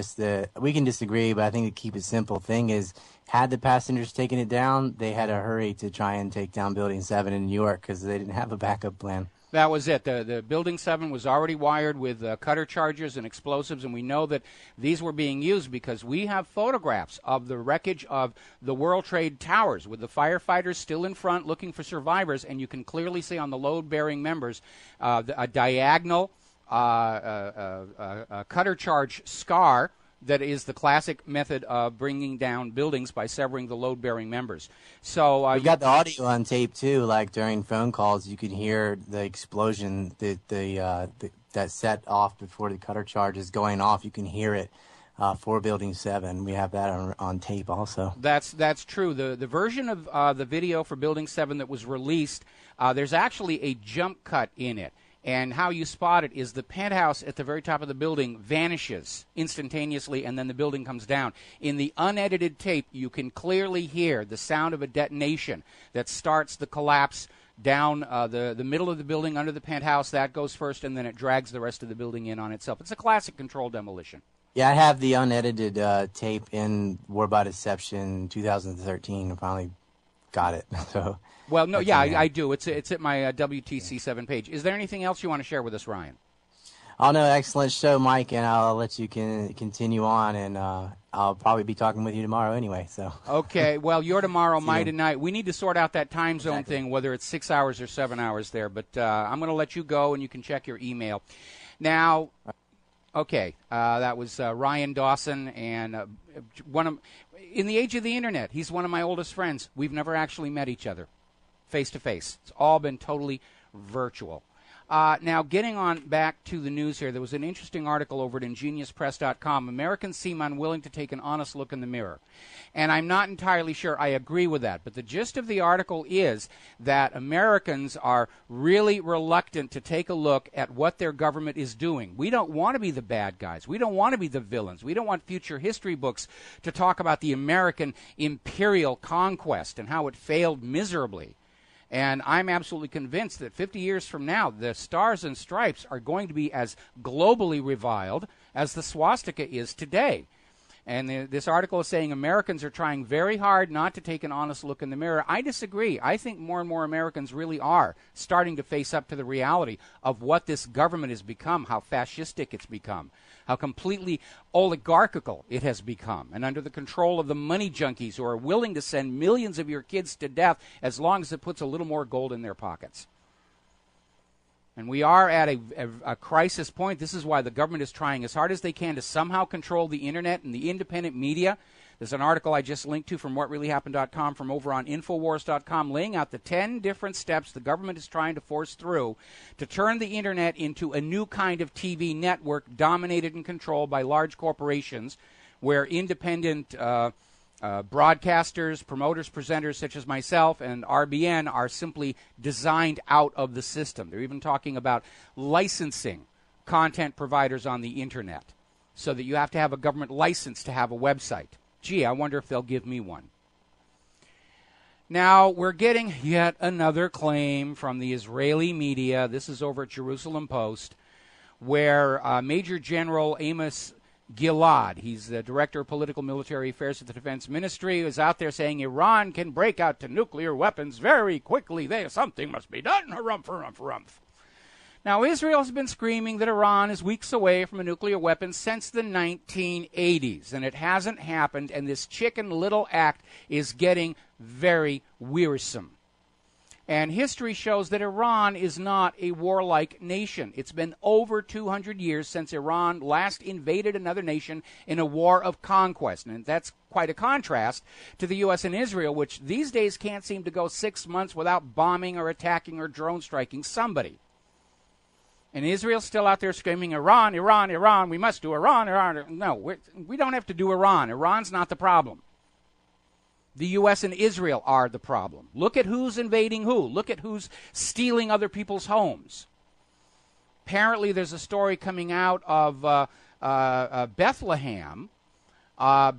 S4: we can disagree, but I think the keep it simple thing is, had the passengers taken it down, they had to hurry to try and take down Building 7 in New York because they didn't have a backup plan.
S2: That was it. The Building 7 was already wired with cutter charges and explosives, and we know that these were being used because we have photographs of the wreckage of the World Trade Towers with the firefighters still in front looking for survivors, and you can clearly see on the load-bearing members a diagonal cutter charge scar that is the classic method of bringing down buildings by severing the load-bearing members. So
S4: we got the audio on tape too. Like during phone calls, you could hear the explosion that set off before the cutter charge is going off. You can hear it for Building 7. We have that on tape also.
S2: That's true. The version of the video for Building 7 that was released, there's actually a jump cut in it. And how you spot it is the penthouse at the very top of the building vanishes instantaneously, and then the building comes down. In the unedited tape, you can clearly hear the sound of a detonation that starts the collapse down the middle of the building under the penthouse. That goes first, and then it drags the rest of the building in on itself. It's a classic controlled demolition.
S4: Yeah, I have the unedited tape in War by Deception 2013. I finally got it. So.
S2: Well, no, yeah, I do. It's at my WTC7 page. Is there anything else you want to share with us, Ryan?
S4: Oh, no, excellent show, Mike, and I'll let you continue on, and I'll probably be talking with you tomorrow anyway. So.
S2: Okay, well, you're tomorrow, my tonight. We need to sort out that time zone thing, whether it's 6 hours or 7 hours there, but I'm going to let you go, and you can check your email. Now, okay, that was Ryan Dawson, and in the age of the Internet, he's one of my oldest friends. We've never actually met each other face-to-face. It's all been totally virtual. Now, getting on back to the news here, there was an interesting article over at IngeniousPress.com. Americans seem unwilling to take an honest look in the mirror. And I'm not entirely sure I agree with that. But the gist of the article is that Americans are really reluctant to take a look at what their government is doing. We don't want to be the bad guys. We don't want to be the villains. We don't want future history books to talk about the American imperial conquest and how it failed miserably. And I'm absolutely convinced that 50 years from now, the Stars and Stripes are going to be as globally reviled as the swastika is today. And this article is saying Americans are trying very hard not to take an honest look in the mirror. I disagree. I think more and more Americans really are starting to face up to the reality of what this government has become, how fascistic it's become. how completely oligarchical it has become, and under the control of the money junkies who are willing to send millions of your kids to death as long as it puts a little more gold in their pockets. And we are at a crisis point. This is why the government is trying as hard as they can to somehow control the Internet and the independent media. There's an article I just linked to from whatreallyhappened.com from over on Infowars.com laying out the 10 different steps the government is trying to force through to turn the Internet into a new kind of TV network dominated and controlled by large corporations where independent broadcasters, promoters, presenters such as myself and RBN are simply designed out of the system. They're even talking about licensing content providers on the Internet so that you have to have a government license to have a website. Gee, I wonder if they'll give me one. Now, we're getting yet another claim from the Israeli media. This is over at Jerusalem Post, where Major General Amos Gilad, he's the Director of Political Military Affairs at the Defense Ministry, is out there saying Iran can break out to nuclear weapons very quickly. Something must be done. Harumph, harumph, harumph. Now, Israel has been screaming that Iran is weeks away from a nuclear weapon since the 1980s, and it hasn't happened, and this Chicken Little act is getting very wearisome. And history shows that Iran is not a warlike nation. It's been over 200 years since Iran last invaded another nation in a war of conquest. And that's quite a contrast to the U.S. and Israel, which these days can't seem to go 6 months without bombing or attacking or drone striking somebody. And Israel's still out there screaming, Iran, Iran, Iran, we must do Iran, Iran. No, we don't have to do Iran. Iran's not the problem. The U.S. and Israel are the problem. Look at who's invading who. Look at who's stealing other people's homes. Apparently there's a story coming out of Bethlehem,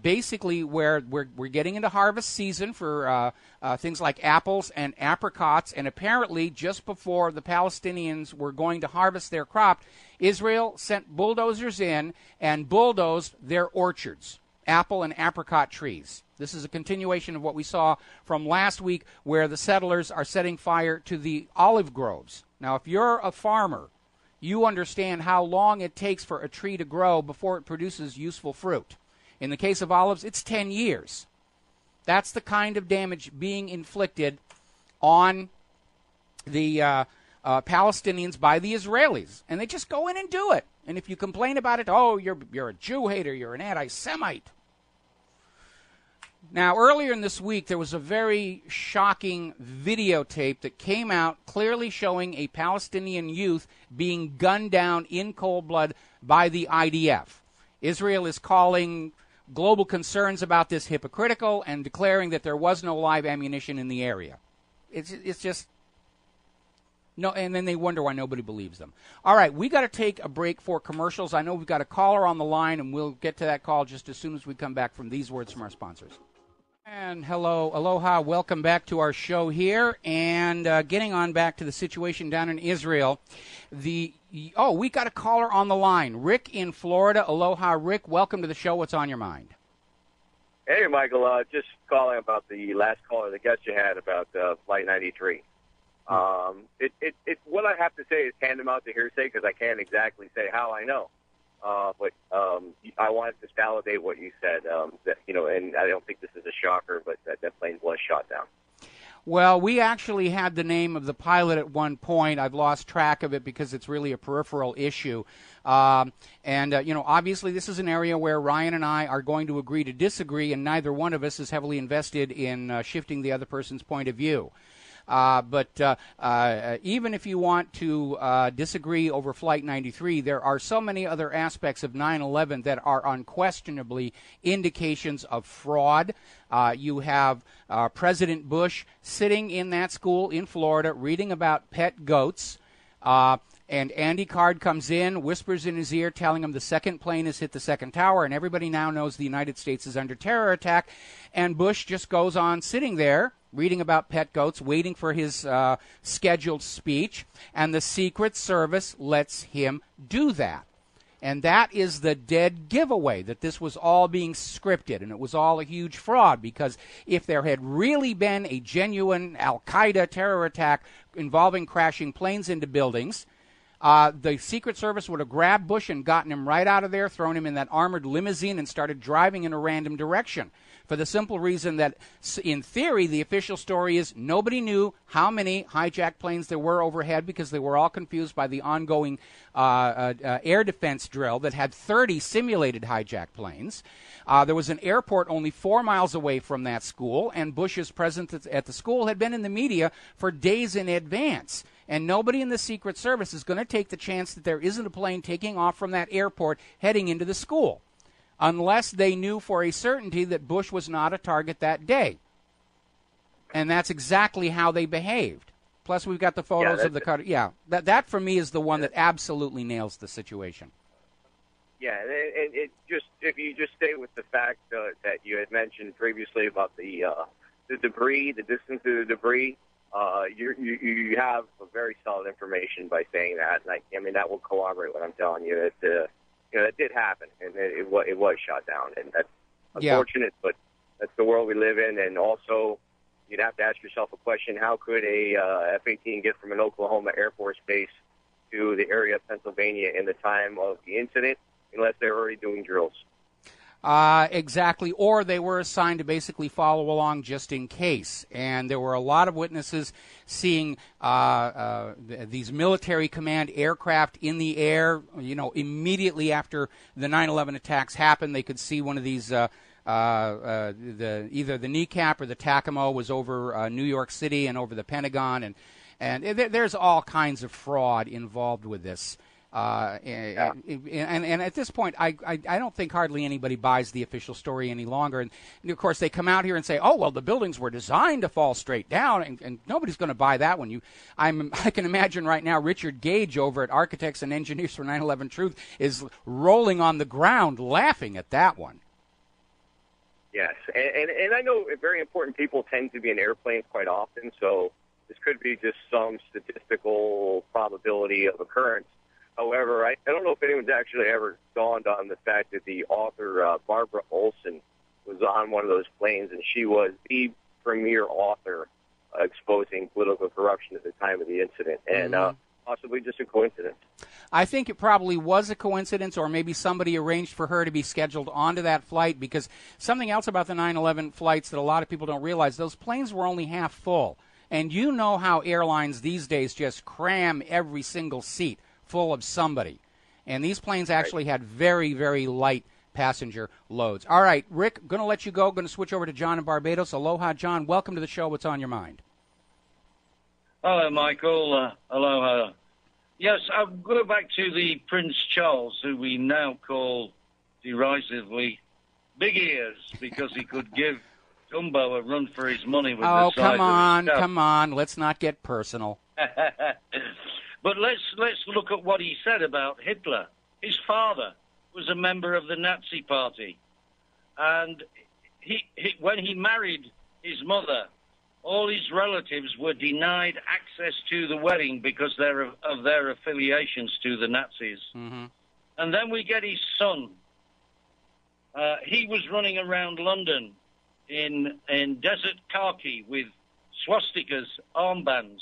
S2: basically where we're getting into harvest season for things like apples and apricots, and apparently just before the Palestinians were going to harvest their crop, Israel sent bulldozers in and bulldozed their orchards, apple and apricot trees. This is a continuation of what we saw from last week where the settlers are setting fire to the olive groves. Now, if you're a farmer, you understand how long it takes for a tree to grow before it produces useful fruit. In the case of olives, it's 10 years. That's the kind of damage being inflicted on the Palestinians by the Israelis. And they just go in and do it. And if you complain about it, oh, you're a Jew hater, you're an anti-Semite. Now, earlier in this week, there was a very shocking videotape that came out clearly showing a Palestinian youth being gunned down in cold blood by the IDF. Israel is calling global concerns about this hypocritical and declaring that there was no live ammunition in the area. It's just no, and then they wonder why nobody believes them. All right, we got to take a break for commercials. I know we've got a caller on the line, and we'll get to that call just as soon as we come back from these words from our sponsors. And hello, aloha, welcome back to our show here, and getting on back to the situation down in Israel. We got a caller on the line, Rick in Florida. Aloha, Rick, welcome to the show. What's on your mind?
S5: Hey, Michael, just calling about the last caller, the guest you had about Flight 93. What I have to say is tantamount to hearsay because I can't exactly say how I know. But I wanted to validate what you said, and I don't think this is a shocker, but that plane was shot down.
S2: Well, we actually had the name of the pilot at one point. I've lost track of it because it's really a peripheral issue. Obviously this is an area where Ryan and I are going to agree to disagree, and neither one of us is heavily invested in shifting the other person's point of view. But even if you want to disagree over Flight 93, there are so many other aspects of 9/11 that are unquestionably indications of fraud. You have President Bush sitting in that school in Florida reading about pet goats. And Andy Card comes in, whispers in his ear, telling him the second plane has hit the second tower, and everybody now knows the United States is under terror attack. And Bush just goes on sitting there, reading about pet goats, waiting for his scheduled speech, and the Secret Service lets him do that. And that is the dead giveaway, that this was all being scripted, and it was all a huge fraud, because if there had really been a genuine al-Qaeda terror attack involving crashing planes into buildings, The Secret Service would have grabbed Bush and gotten him right out of there, thrown him in that armored limousine, and started driving in a random direction. For the simple reason that, in theory, the official story is nobody knew how many hijacked planes there were overhead because they were all confused by the ongoing air defense drill that had 30 simulated hijacked planes. There was an airport only 4 miles away from that school, and Bush's presence at the school had been in the media for days in advance. And nobody in the Secret Service is going to take the chance that there isn't a plane taking off from that airport heading into the school, unless they knew for a certainty that Bush was not a target that day. And that's exactly how they behaved. Plus, we've got the photos of the car. Yeah, that for me is the one that absolutely nails the situation.
S5: Yeah, and it just, if you just stay with the fact that you had mentioned previously about the debris, the distance of the debris, you have a very solid information by saying that. And I mean, that will corroborate what I'm telling you. That did happen, and it was shot down, and that's unfortunate, but that's the world we live in. And also, you'd have to ask yourself a question: how could a F-18 get from an Oklahoma Air Force base to the area of Pennsylvania in the time of the incident, unless they're already doing drills?
S2: Exactly, or they were assigned to basically follow along just in case. And there were a lot of witnesses seeing these military command aircraft in the air. You know, immediately after the 9/11 attacks happened, they could see one of these. Either the kneecap or the TACAMO was over New York City and over the Pentagon, and there's all kinds of fraud involved with this. And at this point, I don't think hardly anybody buys the official story any longer. And of course, they come out here and say, "Oh, well, the buildings were designed to fall straight down," and nobody's going to buy that one. I can imagine right now Richard Gage over at Architects and Engineers for 9/11 Truth is rolling on the ground laughing at that one.
S5: Yes, and I know very important people tend to be in airplanes quite often, so this could be just some statistical probability of occurrence. However, I don't know if anyone's actually ever dawned on the fact that the author, Barbara Olson, was on one of those planes, and she was the premier author exposing political corruption at the time of the incident, and possibly just a coincidence.
S2: I think it probably was a coincidence, or maybe somebody arranged for her to be scheduled onto that flight, because something else about the 9/11 flights that a lot of people don't realize, those planes were only half full. And you know how airlines these days just cram every single seat full of somebody. And these planes actually had very, very light passenger loads. All right, Rick, going to let you go. Going to switch over to John in Barbados. Aloha, John. Welcome to the show. What's on your mind?
S6: Hello, Michael. Aloha. Yes, I'll go back to the Prince Charles, who we now call derisively Big Ears, because he could give Dumbo a run for his money with the size of his stuff.
S2: Come on. Let's not get personal.
S6: But let's look at what he said about Hitler. His father was a member of the Nazi Party, and when he married his mother, all his relatives were denied access to the wedding because of their affiliations to the Nazis. Mm-hmm. And then we get his son. He was running around London in desert khaki with swastikas, armbands.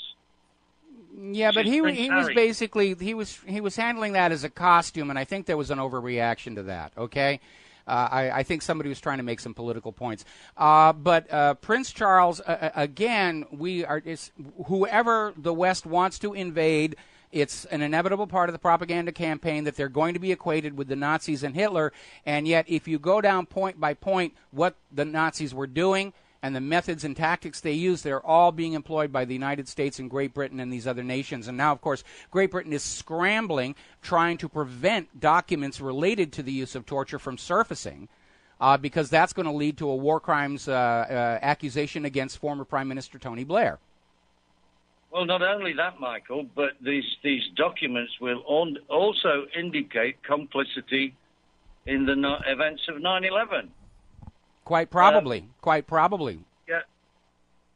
S2: Yeah, but he was basically he was handling that as a costume, and I think there was an overreaction to that. Okay, I think somebody was trying to make some political points. But Prince Charles, again, whoever the West wants to invade. It's an inevitable part of the propaganda campaign that they're going to be equated with the Nazis and Hitler, and yet if you go down point by point what the Nazis were doing and the methods and tactics they used, they're all being employed by the United States and Great Britain and these other nations. And now, of course, Great Britain is scrambling, trying to prevent documents related to the use of torture from surfacing, because that's going to lead to a war crimes accusation against former Prime Minister Tony Blair.
S6: Well, not only that, Michael, but these documents will also indicate complicity in the events of 9/11. Quite probably. Yeah.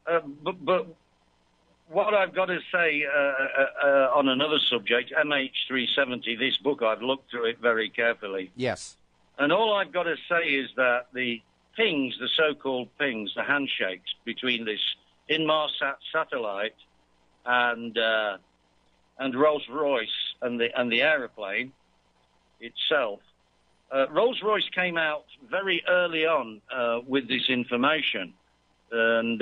S6: But what I've got to say on another subject, MH370, this book, I've looked through it very carefully.
S2: Yes.
S6: And all I've got to say is that the pings, the so-called pings, the handshakes between this Inmarsat satellite and Rolls-Royce and the aeroplane itself. Rolls-Royce came out very early on with this information, and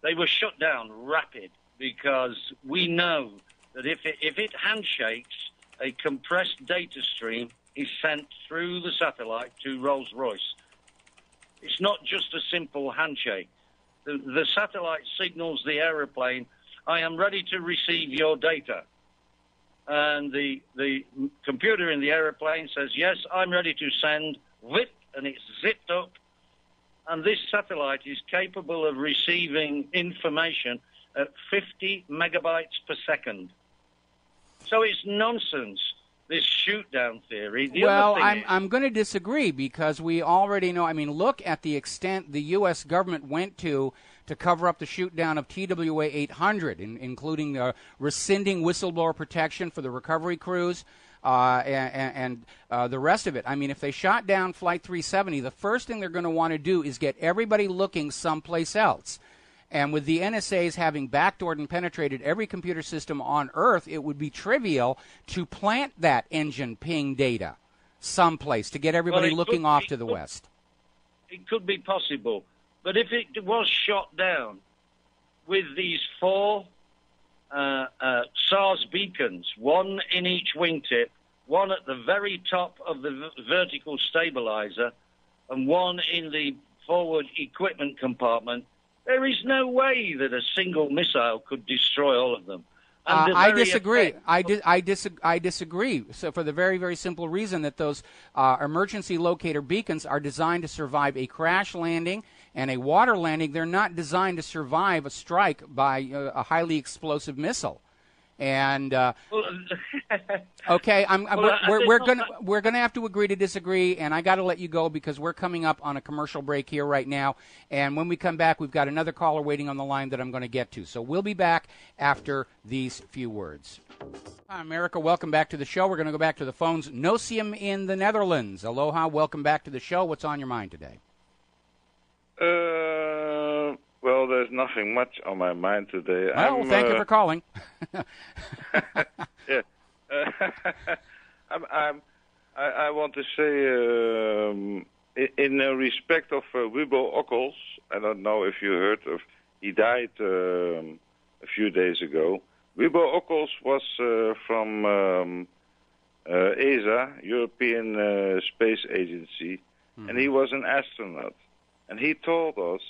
S6: they were shut down rapid because we know that if it handshakes, a compressed data stream is sent through the satellite to Rolls-Royce. It's not just a simple handshake. The satellite signals the aeroplane, I am ready to receive your data. And the computer in the aeroplane says, yes, I'm ready to send, whip, and it's zipped up. And this satellite is capable of receiving information at 50 megabytes per second. So it's nonsense, this shoot-down theory.
S2: Well, I'm going to disagree because we already know. I mean, look at the extent the U.S. government went to cover up the shoot-down of TWA 800, including rescinding whistleblower protection for the recovery crews and the rest of it. I mean, if they shot down Flight 370, the first thing they're going to want to do is get everybody looking someplace else. And with the NSA's having backdoored and penetrated every computer system on Earth, it would be trivial to plant that engine ping data someplace to get everybody looking off to the west.
S6: It could be possible. But if it was shot down with these 4 SARS beacons, one in each wingtip, one at the very top of the vertical stabilizer, and one in the forward equipment compartment, there is no way that a single missile could destroy all of them.
S2: I disagree. I disagree. So for the very, very simple reason that those emergency locator beacons are designed to survive a crash landing and a water landing. They're not designed to survive a strike by a highly explosive missile. And okay, we're gonna have to agree to disagree, and I got to let you go because we're coming up on a commercial break here right now. And when we come back, we've got another caller waiting on the line that I'm going to get to. So we'll be back after these few words. Hi, America. Welcome back to the show. We're going to go back to the phones. Nocium in the Netherlands. Aloha. Welcome back to the show. What's on your mind today?
S7: Well, there's nothing much on my mind today.
S2: Well, thank you for calling.
S7: Yeah. I want to say, in respect of Wibo Ockels, I don't know if you heard of, he died a few days ago. Wibo Ockels was from ESA, European Space Agency, and he was an astronaut. And he told us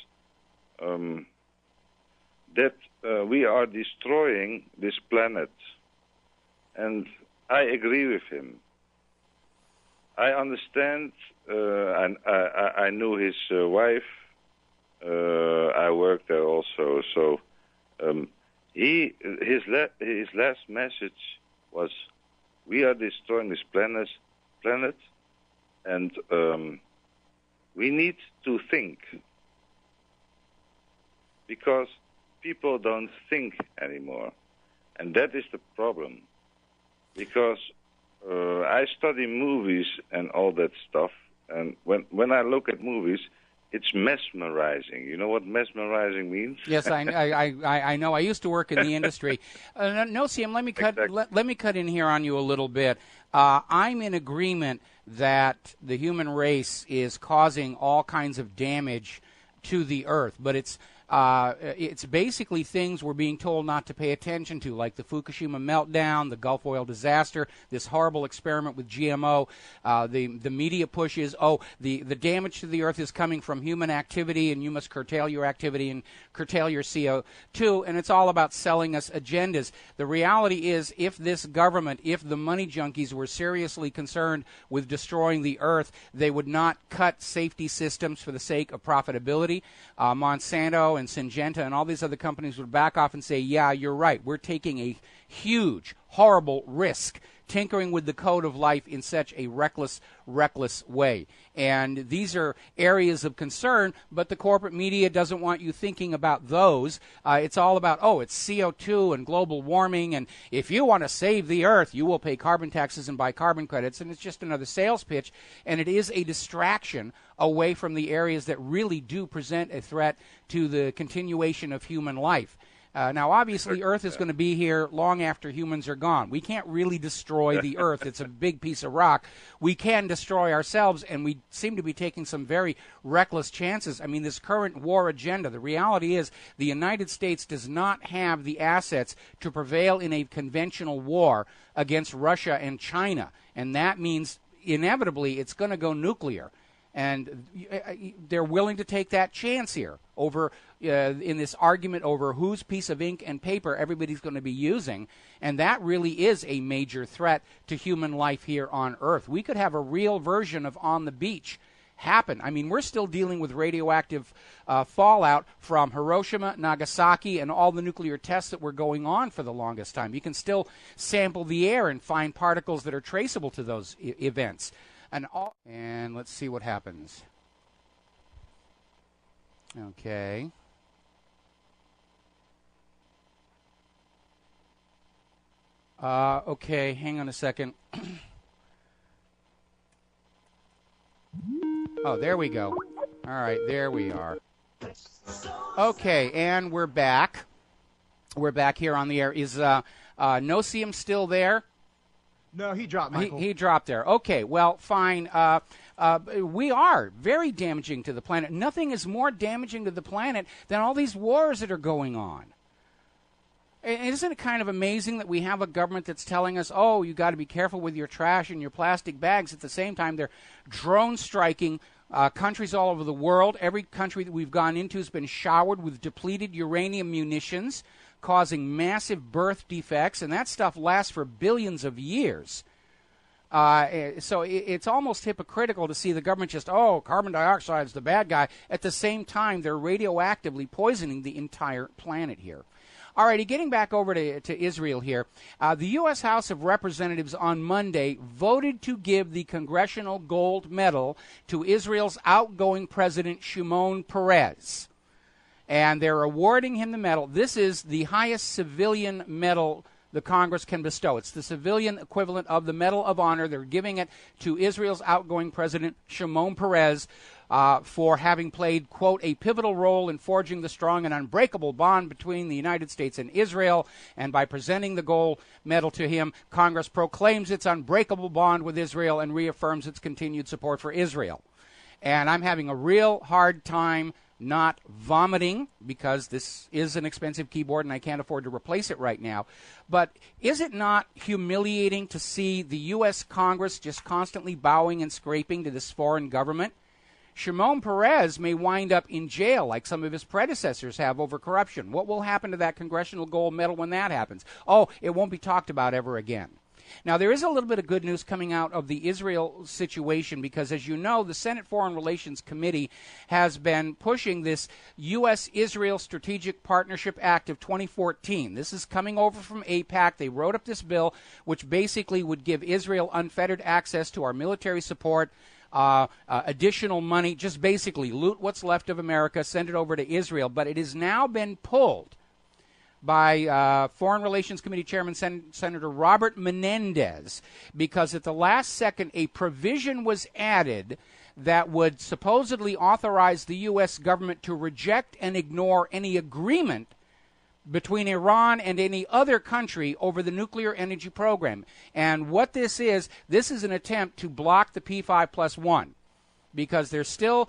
S7: that we are destroying this planet. And I agree with him. I understand, and I knew his wife. I worked there also. So his last message was, we are destroying this planet, and we need to think. Because people don't think anymore. And that is the problem. Because I study movies and all that stuff, and when I look at movies, it's mesmerizing. You know what mesmerizing means?
S2: Yes, I know. I used to work in the industry. Nocium, let me cut in here on you a little bit. I'm in agreement that the human race is causing all kinds of damage to the Earth, but it's basically things we're being told not to pay attention to, like the Fukushima meltdown, the Gulf oil disaster, this horrible experiment with GMO. The media pushes, the damage to the Earth is coming from human activity, and you must curtail your activity and curtail your CO2, and it's all about selling us agendas. The reality is, if this government, if the money junkies were seriously concerned with destroying the Earth, they would not cut safety systems for the sake of profitability. Monsanto and Syngenta and all these other companies would back off and say, yeah, you're right. We're taking a huge, horrible risk tinkering with the code of life in such a reckless way. And these are areas of concern, but the corporate media doesn't want you thinking about those. It's all about, it's CO2 and global warming, and if you want to save the Earth, you will pay carbon taxes and buy carbon credits, and it's just another sales pitch, and it is a distraction away from the areas that really do present a threat to the continuation of human life. Now, obviously, Earth is going to be here long after humans are gone. We can't really destroy the Earth. It's a big piece of rock. We can destroy ourselves, and we seem to be taking some very reckless chances. I mean, this current war agenda, the reality is the United States does not have the assets to prevail in a conventional war against Russia and China, and that means inevitably it's going to go nuclear. And they're willing to take that chance here over in this argument over whose piece of ink and paper everybody's going to be using. And that really is a major threat to human life here on Earth. We could have a real version of On the Beach happen. I mean, we're still dealing with radioactive fallout from Hiroshima, Nagasaki, and all the nuclear tests that were going on for the longest time. You can still sample the air and find particles that are traceable to those events. And let's see what happens. Okay. Okay, hang on a second. Oh, there we go. All right, there we are. Okay, and we're back. We're back here on the air. Is Nocium still there?
S8: No, he dropped, Michael.
S2: He dropped there. Okay, well, fine. We are very damaging to the planet. Nothing is more damaging to the planet than all these wars that are going on. Isn't it kind of amazing that we have a government that's telling us, oh, you got to be careful with your trash and your plastic bags? At the same time, they're drone striking countries all over the world. Every country that we've gone into has been showered with depleted uranium munitions, causing massive birth defects, and that stuff lasts for billions of years. So it's almost hypocritical to see the government just, oh, carbon dioxide is the bad guy. At the same time, they're radioactively poisoning the entire planet here. All righty, getting back over to Israel here. The U.S. House of Representatives on Monday voted to give the Congressional Gold Medal to Israel's outgoing President Shimon Peres. And they're awarding him the medal. This is the highest civilian medal the Congress can bestow. It's the civilian equivalent of the Medal of Honor. They're giving it to Israel's outgoing President Shimon Peres for having played, quote, a pivotal role in forging the strong and unbreakable bond between the United States and Israel. And by presenting the gold medal to him, Congress proclaims its unbreakable bond with Israel and reaffirms its continued support for Israel. And I'm having a real hard time not vomiting, because this is an expensive keyboard and I can't afford to replace it right now. But is it not humiliating to see the U.S. Congress just constantly bowing and scraping to this foreign government? Shimon Peres may wind up in jail like some of his predecessors have over corruption. What will happen to that Congressional Gold Medal when that happens? Oh, it won't be talked about ever again. Now, there is a little bit of good news coming out of the Israel situation because, as you know, the Senate Foreign Relations Committee has been pushing this U.S.-Israel Strategic Partnership Act of 2014. This is coming over from AIPAC. They wrote up this bill, which basically would give Israel unfettered access to our military support, additional money, just basically loot what's left of America, send it over to Israel. But it has now been pulled by Foreign Relations Committee Chairman Senator Robert Menendez, because at the last second a provision was added that would supposedly authorize the U.S. government to reject and ignore any agreement between Iran and any other country over the nuclear energy program. And what this is an attempt to block the P5+1. Because they're still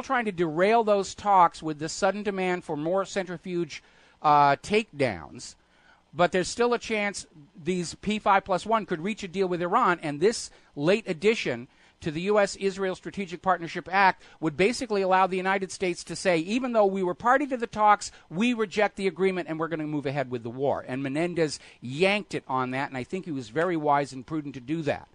S2: trying to derail those talks with the sudden demand for more centrifuge takedowns, but there's still a chance these P5+1 could reach a deal with Iran, and this late addition to the U.S.-Israel Strategic Partnership Act would basically allow the United States to say, even though we were party to the talks, we reject the agreement and we're going to move ahead with the war. And Menendez yanked it on that, and I think he was very wise and prudent to do that.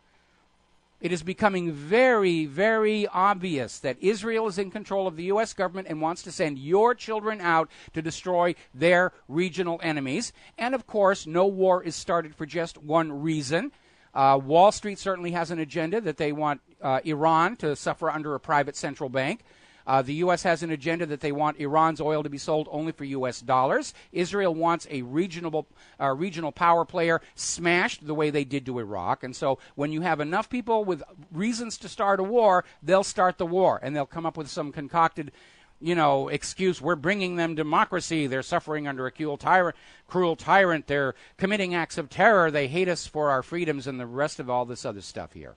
S2: It is becoming very, very obvious that Israel is in control of the U.S. government and wants to send your children out to destroy their regional enemies. And, of course, no war is started for just one reason. Wall Street certainly has an agenda that they want Iran to suffer under a private central bank. The U.S. has an agenda that they want Iran's oil to be sold only for U.S. dollars. Israel wants a regional power player smashed the way they did to Iraq. And so when you have enough people with reasons to start a war, they'll start the war, and they'll come up with some concocted excuse. We're bringing them democracy. They're suffering under a cruel tyrant. They're committing acts of terror. They hate us for our freedoms and the rest of all this other stuff here.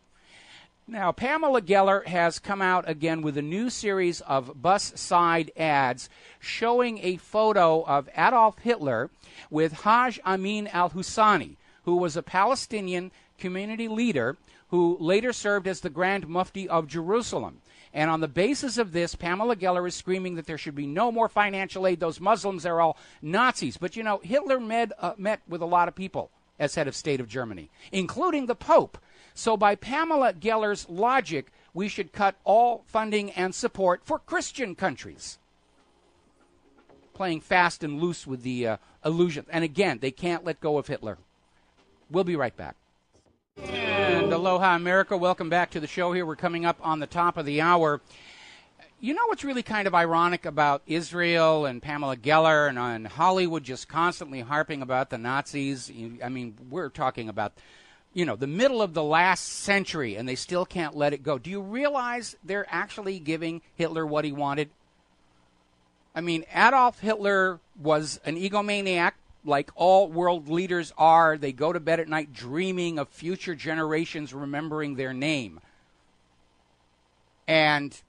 S2: Now, Pamela Geller has come out again with a new series of bus side ads showing a photo of Adolf Hitler with Haj Amin al-Husani, who was a Palestinian community leader who later served as the Grand Mufti of Jerusalem. And on the basis of this, Pamela Geller is screaming that there should be no more financial aid. Those Muslims are all Nazis. But, Hitler met with a lot of people as head of state of Germany, including the Pope. So by Pamela Geller's logic, we should cut all funding and support for Christian countries. Playing fast and loose with the illusion. And again, they can't let go of Hitler. We'll be right back. And aloha, America. Welcome back to the show here. We're coming up on the top of the hour. You know what's really kind of ironic about Israel and Pamela Geller and Hollywood just constantly harping about the Nazis? I mean, we're talking about, the middle of the last century, and they still can't let it go. Do you realize they're actually giving Hitler what he wanted? I mean, Adolf Hitler was an egomaniac, like all world leaders are. They go to bed at night dreaming of future generations remembering their name. And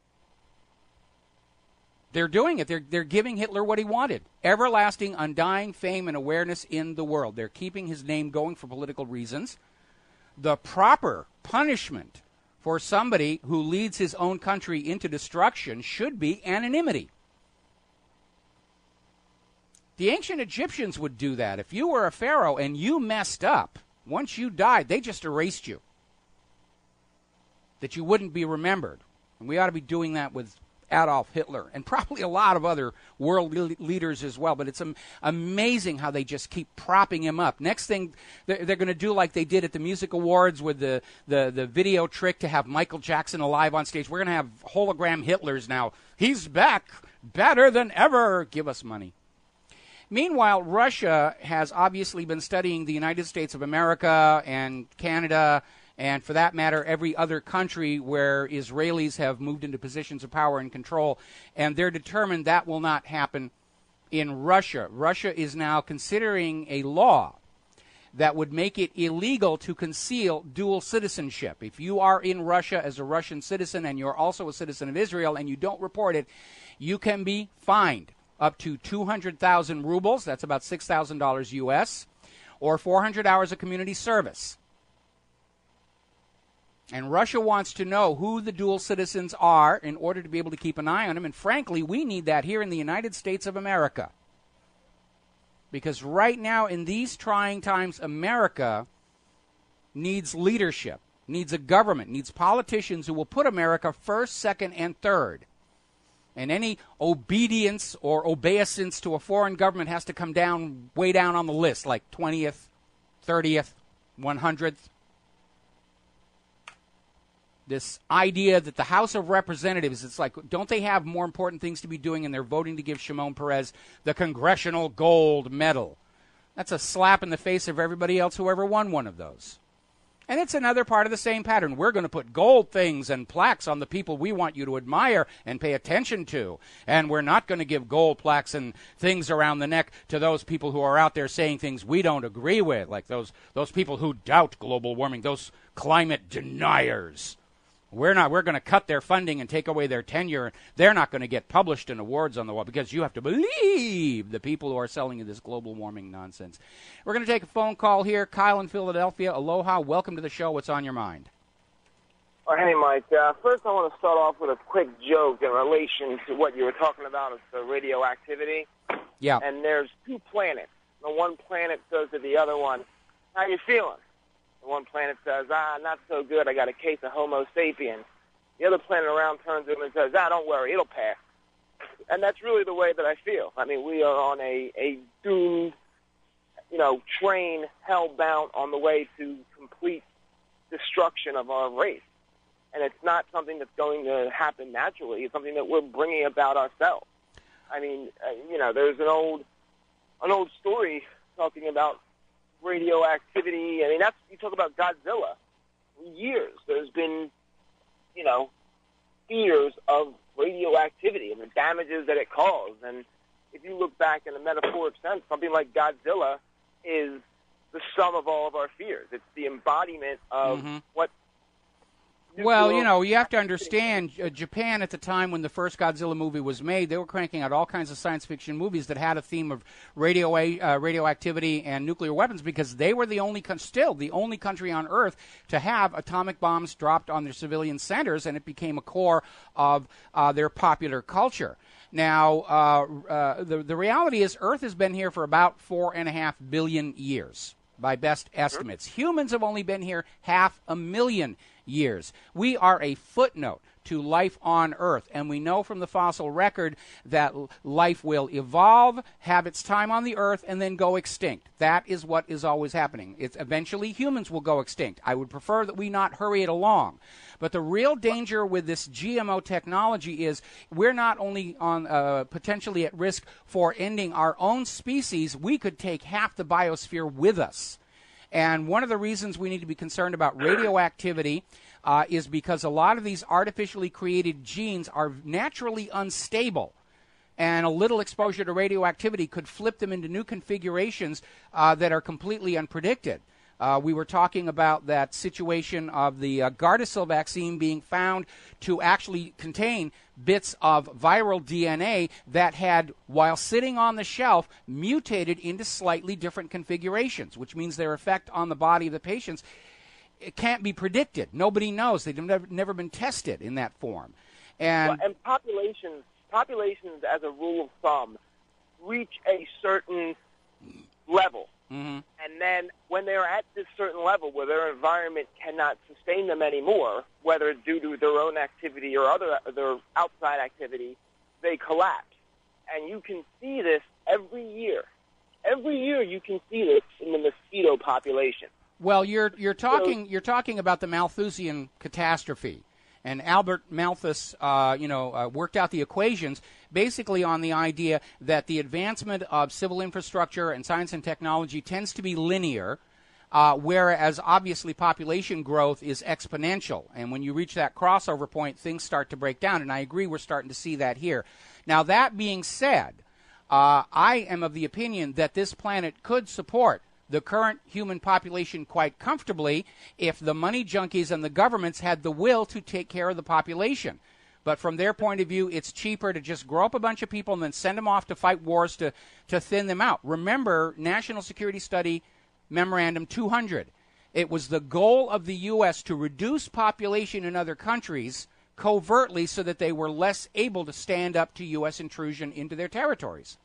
S2: they're doing it. They're giving Hitler what he wanted. Everlasting, undying fame and awareness in the world. They're keeping his name going for political reasons. The proper punishment for somebody who leads his own country into destruction should be anonymity. The ancient Egyptians would do that. If you were a pharaoh and you messed up, once you died, they just erased you, that you wouldn't be remembered. And we ought to be doing that with Adolf Hitler and probably a lot of other world leaders as well. But it's amazing how they just keep propping him up. Next thing, they're going to do like they did at the Music Awards with the video trick to have Michael Jackson alive on stage. We're going to have hologram Hitlers now. He's back, better than ever. Give us money. Meanwhile, Russia has obviously been studying the United States of America and Canada, and for that matter, every other country where Israelis have moved into positions of power and control, and they're determined that will not happen in Russia. Russia is now considering a law that would make it illegal to conceal dual citizenship. If you are in Russia as a Russian citizen and you're also a citizen of Israel and you don't report it, you can be fined up to 200,000 rubles, that's about $6,000 U.S., or 400 hours of community service. And Russia wants to know who the dual citizens are in order to be able to keep an eye on them. And frankly, we need that here in the United States of America. Because right now, in these trying times, America needs leadership, needs a government, needs politicians who will put America first, second, and third. And any obedience or obeisance to a foreign government has to come down, way down on the list, like 20th, 30th, 100th. This idea that the House of Representatives, it's like, don't they have more important things to be doing, and they're voting to give Shimon Peres the Congressional Gold Medal. That's a slap in the face of everybody else who ever won one of those. And it's another part of the same pattern. We're going to put gold things and plaques on the people we want you to admire and pay attention to. And we're not going to give gold plaques and things around the neck to those people who are out there saying things we don't agree with, like those people who doubt global warming, those climate deniers. We're going to cut their funding and take away their tenure. They're not going to get published in awards on the wall because you have to believe the people who are selling you this global warming nonsense. We're going to take a phone call here. Kyle in Philadelphia. Aloha. Welcome to the show. What's on your mind?
S9: Oh, hey, Mike. First, I want to start off with a quick joke in relation to what you were talking about, is the radioactivity.
S2: Yeah.
S9: And there's two planets. The one planet says to the other one, "How you feeling?" The one planet says, "Not so good. I got a case of Homo sapiens." The other planet around turns to him and says, "Don't worry, it'll pass." And that's really the way that I feel. I mean, we are on a doomed, train hell-bound on the way to complete destruction of our race. And it's not something that's going to happen naturally. It's something that we're bringing about ourselves. I mean, there's an old story talking about radioactivity. I mean, you talk about Godzilla. For years, there's been, fears of radioactivity and the damages that it caused. And if you look back in a metaphoric sense, something like Godzilla is the sum of all of our fears. It's the embodiment of what.
S2: Well, you have to understand, Japan at the time when the first Godzilla movie was made, they were cranking out all kinds of science fiction movies that had a theme of radioactivity and nuclear weapons because they were still the only country on Earth to have atomic bombs dropped on their civilian centers, and it became a core of their popular culture. Now, the reality is Earth has been here for about 4.5 billion years, by best estimates. Humans have only been here 500,000 years. We are a footnote to life on Earth, and we know from the fossil record that life will evolve, have its time on the Earth, and then go extinct. That is what is always happening. It's eventually humans will go extinct. I would prefer that we not hurry it along. But the real danger with this GMO technology is we're not only on potentially at risk for ending our own species, we could take half the biosphere with us. And one of the reasons we need to be concerned about radioactivity is because a lot of these artificially created genes are naturally unstable. And a little exposure to radioactivity could flip them into new configurations that are completely unpredicted. We were talking about that situation of the Gardasil vaccine being found to actually contain bits of viral DNA that had, while sitting on the shelf, mutated into slightly different configurations, which means their effect on the body of the patients it can't be predicted. Nobody knows. They've never been tested in that form. And
S9: populations, as a rule of thumb, reach a certain level. And then when they're at this certain level where their environment cannot sustain them anymore, whether due to their own activity or their outside activity, they collapse. And you can see this every year. Every year you can see this in the mosquito population.
S2: Well, you're talking about the Malthusian catastrophe. And Albert Malthus, worked out the equations basically on the idea that the advancement of civil infrastructure and science and technology tends to be linear, whereas obviously population growth is exponential. And when you reach that crossover point, things start to break down. And I agree we're starting to see that here. Now, that being said, I am of the opinion that this planet could support the current human population quite comfortably if the money junkies and the governments had the will to take care of the population. But from their point of view, it's cheaper to just grow up a bunch of people and then send them off to fight wars to thin them out. Remember, National Security Study Memorandum 200. It was the goal of the U.S. to reduce population in other countries covertly so that they were less able to stand up to U.S. intrusion into their territories.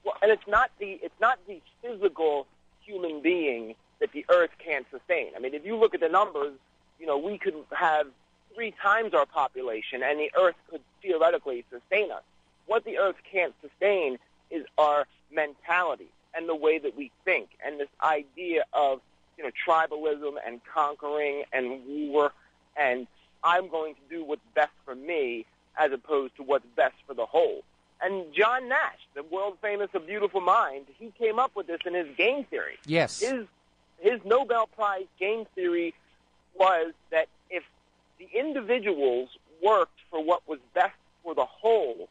S9: Well, and it's not the physical human being that the Earth can't sustain. I mean, if you look at the numbers, we could have 3 times our population, and the Earth could theoretically sustain us. What the Earth can't sustain is our mentality and the way that we think, and this idea of tribalism and conquering and war, and I'm going to do what's best for me as opposed to what's best for the whole. And John Nash, the world-famous A Beautiful Mind, he came up with this in his game theory.
S2: Yes.
S9: His Nobel Prize game theory was that if the individuals worked for what was best for the whole,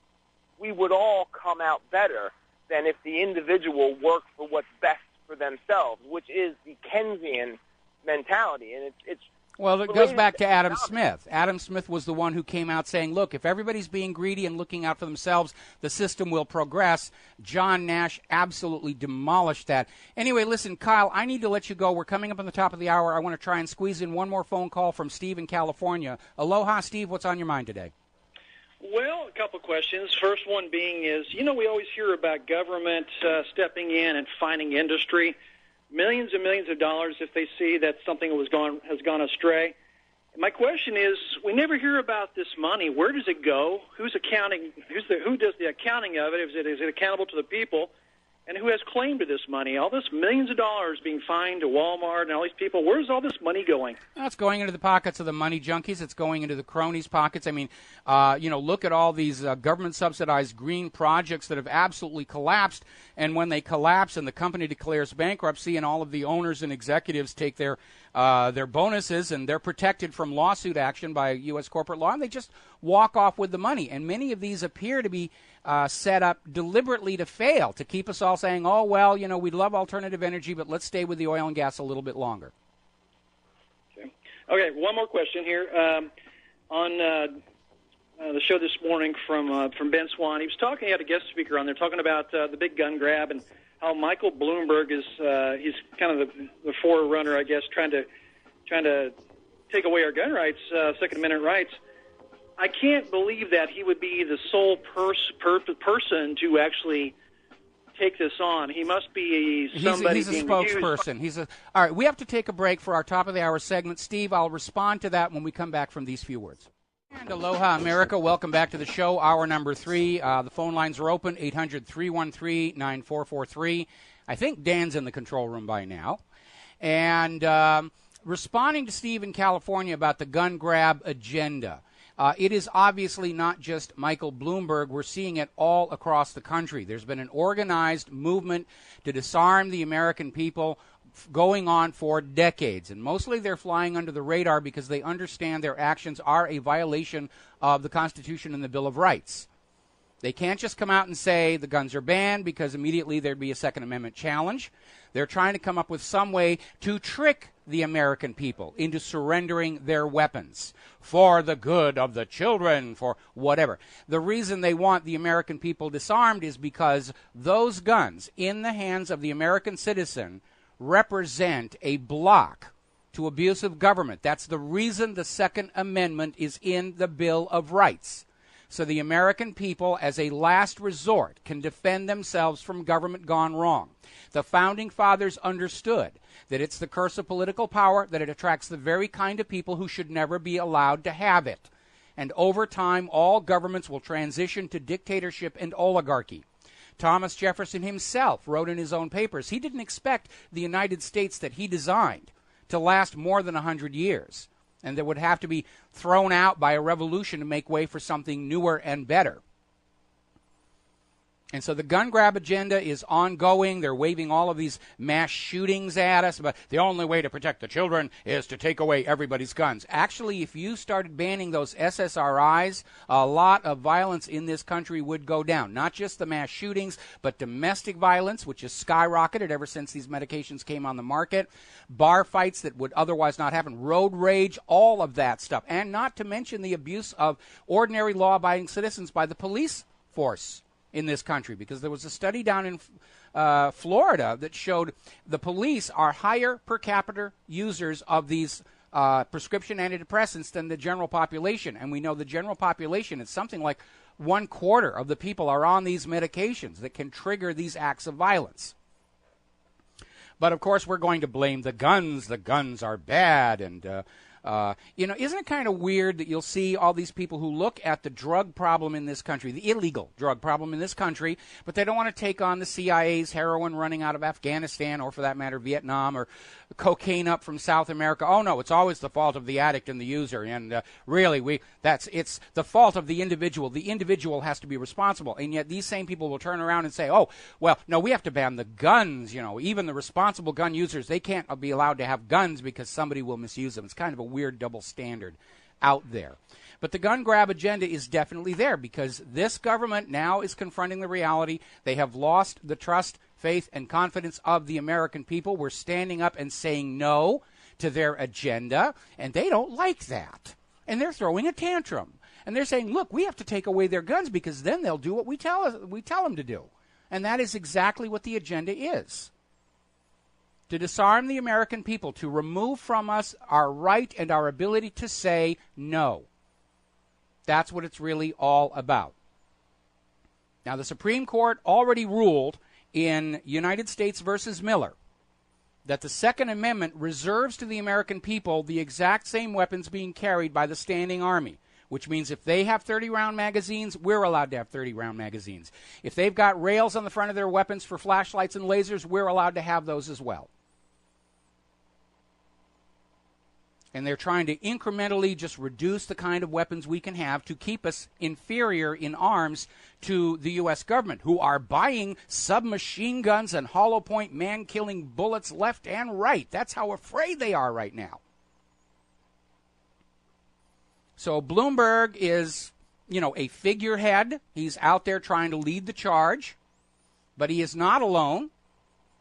S9: we would all come out better than if the individual worked for what's best for themselves, which is the Keynesian mentality. And it's
S2: well, it goes back to Adam Smith. Adam Smith was the one who came out saying, look, if everybody's being greedy and looking out for themselves, the system will progress. John Nash absolutely demolished that. Anyway, listen, Kyle, I need to let you go. We're coming up on the top of the hour. I want to try and squeeze in one more phone call from Steve in California. Aloha, Steve. What's on your mind today?
S10: Well, a couple questions. First one being is, we always hear about government stepping in and finding industry millions and millions of dollars if they see that something has gone astray. My question is, we never hear about this money. Where does it go? Who's accounting? Who does the accounting of it? Is it accountable to the people? And who has claim to this money? All this millions of dollars being fined to Walmart and all these people. Where's all this money going?
S2: It's going into the pockets of the money junkies. It's going into the cronies' pockets. I mean, look at all these government-subsidized green projects that have absolutely collapsed. And when they collapse and the company declares bankruptcy and all of the owners and executives take their their bonuses, and they're protected from lawsuit action by U.S. corporate law, and they just walk off with the money. And many of these appear to be set up deliberately to fail, to keep us all saying, oh, well, we love alternative energy, but let's stay with the oil and gas a little bit longer.
S10: Okay, one more question here. On the show this morning from Ben Swan, he was talking, he had a guest speaker on there talking about the big gun grab and how Michael Bloomberg is he's kind of the forerunner, I guess, trying to take away our gun rights, Second Amendment rights. I can't believe that he would be the sole person to actually take this on. He must be somebody.
S2: He's a spokesperson. All right, we have to take a break for our top of the hour segment. Steve, I'll respond to that when we come back from these few words. And aloha, America. Welcome back to the show, hour number 3. The phone lines are open, 800-313-9443. I think Dan's in the control room by now. And responding to Steve in California about the gun grab agenda, it is obviously not just Michael Bloomberg. We're seeing it all across the country. There's been an organized movement to disarm the American people going on for decades, and mostly they're flying under the radar because they understand their actions are a violation of the Constitution and the Bill of Rights. They can't just come out and say the guns are banned because immediately there'd be a Second Amendment challenge. They're trying to come up with some way to trick the American people into surrendering their weapons for the good of the children, for whatever. The reason they want the American people disarmed is because those guns in the hands of the American citizen represent a block to abusive government. That's the reason the Second Amendment is in the Bill of Rights. So the American people, as a last resort, can defend themselves from government gone wrong. The Founding Fathers understood that it's the curse of political power, that it attracts the very kind of people who should never be allowed to have it. And over time, all governments will transition to dictatorship and oligarchy. Thomas Jefferson himself wrote in his own papers he didn't expect the United States that he designed to last more than 100 years, and that would have to be thrown out by a revolution to make way for something newer and better. And so the gun grab agenda is ongoing. They're waving all of these mass shootings at us, but the only way to protect the children is to take away everybody's guns. Actually, if you started banning those SSRIs, a lot of violence in this country would go down. Not just the mass shootings, but domestic violence, which has skyrocketed ever since these medications came on the market, bar fights that would otherwise not happen, road rage, all of that stuff. And not to mention the abuse of ordinary law-abiding citizens by the police force in this country, because there was a study down in Florida that showed the police are higher per capita users of these prescription antidepressants than the general population. And we know the general population is something like 1/4 of the people are on these medications that can trigger these acts of violence. But, of course, we're going to blame the guns. The guns are bad, and isn't it kind of weird that you'll see all these people who look at the drug problem in this country, the illegal drug problem in this country, but they don't want to take on the CIA's heroin running out of Afghanistan, or for that matter, Vietnam, or cocaine up from South America. Oh, no, it's always the fault of the addict and the user. And really, it's the fault of the individual. The individual has to be responsible. And yet these same people will turn around and say, oh, well, no, we have to ban the guns. Even the responsible gun users, they can't be allowed to have guns because somebody will misuse them. It's kind of a weird double standard out there. But the gun grab agenda is definitely there because this government now is confronting the reality. They have lost the trust, faith, and confidence of the American people. We're standing up and saying no to their agenda, and they don't like that. And they're throwing a tantrum. And they're saying, look, we have to take away their guns because then they'll do what we tell them to do. And that is exactly what the agenda is. To disarm the American people, to remove from us our right and our ability to say no. That's what it's really all about. Now, the Supreme Court already ruled in United States versus Miller that the Second Amendment reserves to the American people the exact same weapons being carried by the standing army, which means if they have 30-round magazines, we're allowed to have 30-round magazines. If they've got rails on the front of their weapons for flashlights and lasers, we're allowed to have those as well. And they're trying to incrementally just reduce the kind of weapons we can have to keep us inferior in arms to the U.S. government, who are buying submachine guns and hollow point man-killing bullets left and right. That's how afraid they are right now. So Bloomberg is, a figurehead. He's out there trying to lead the charge, but he is not alone.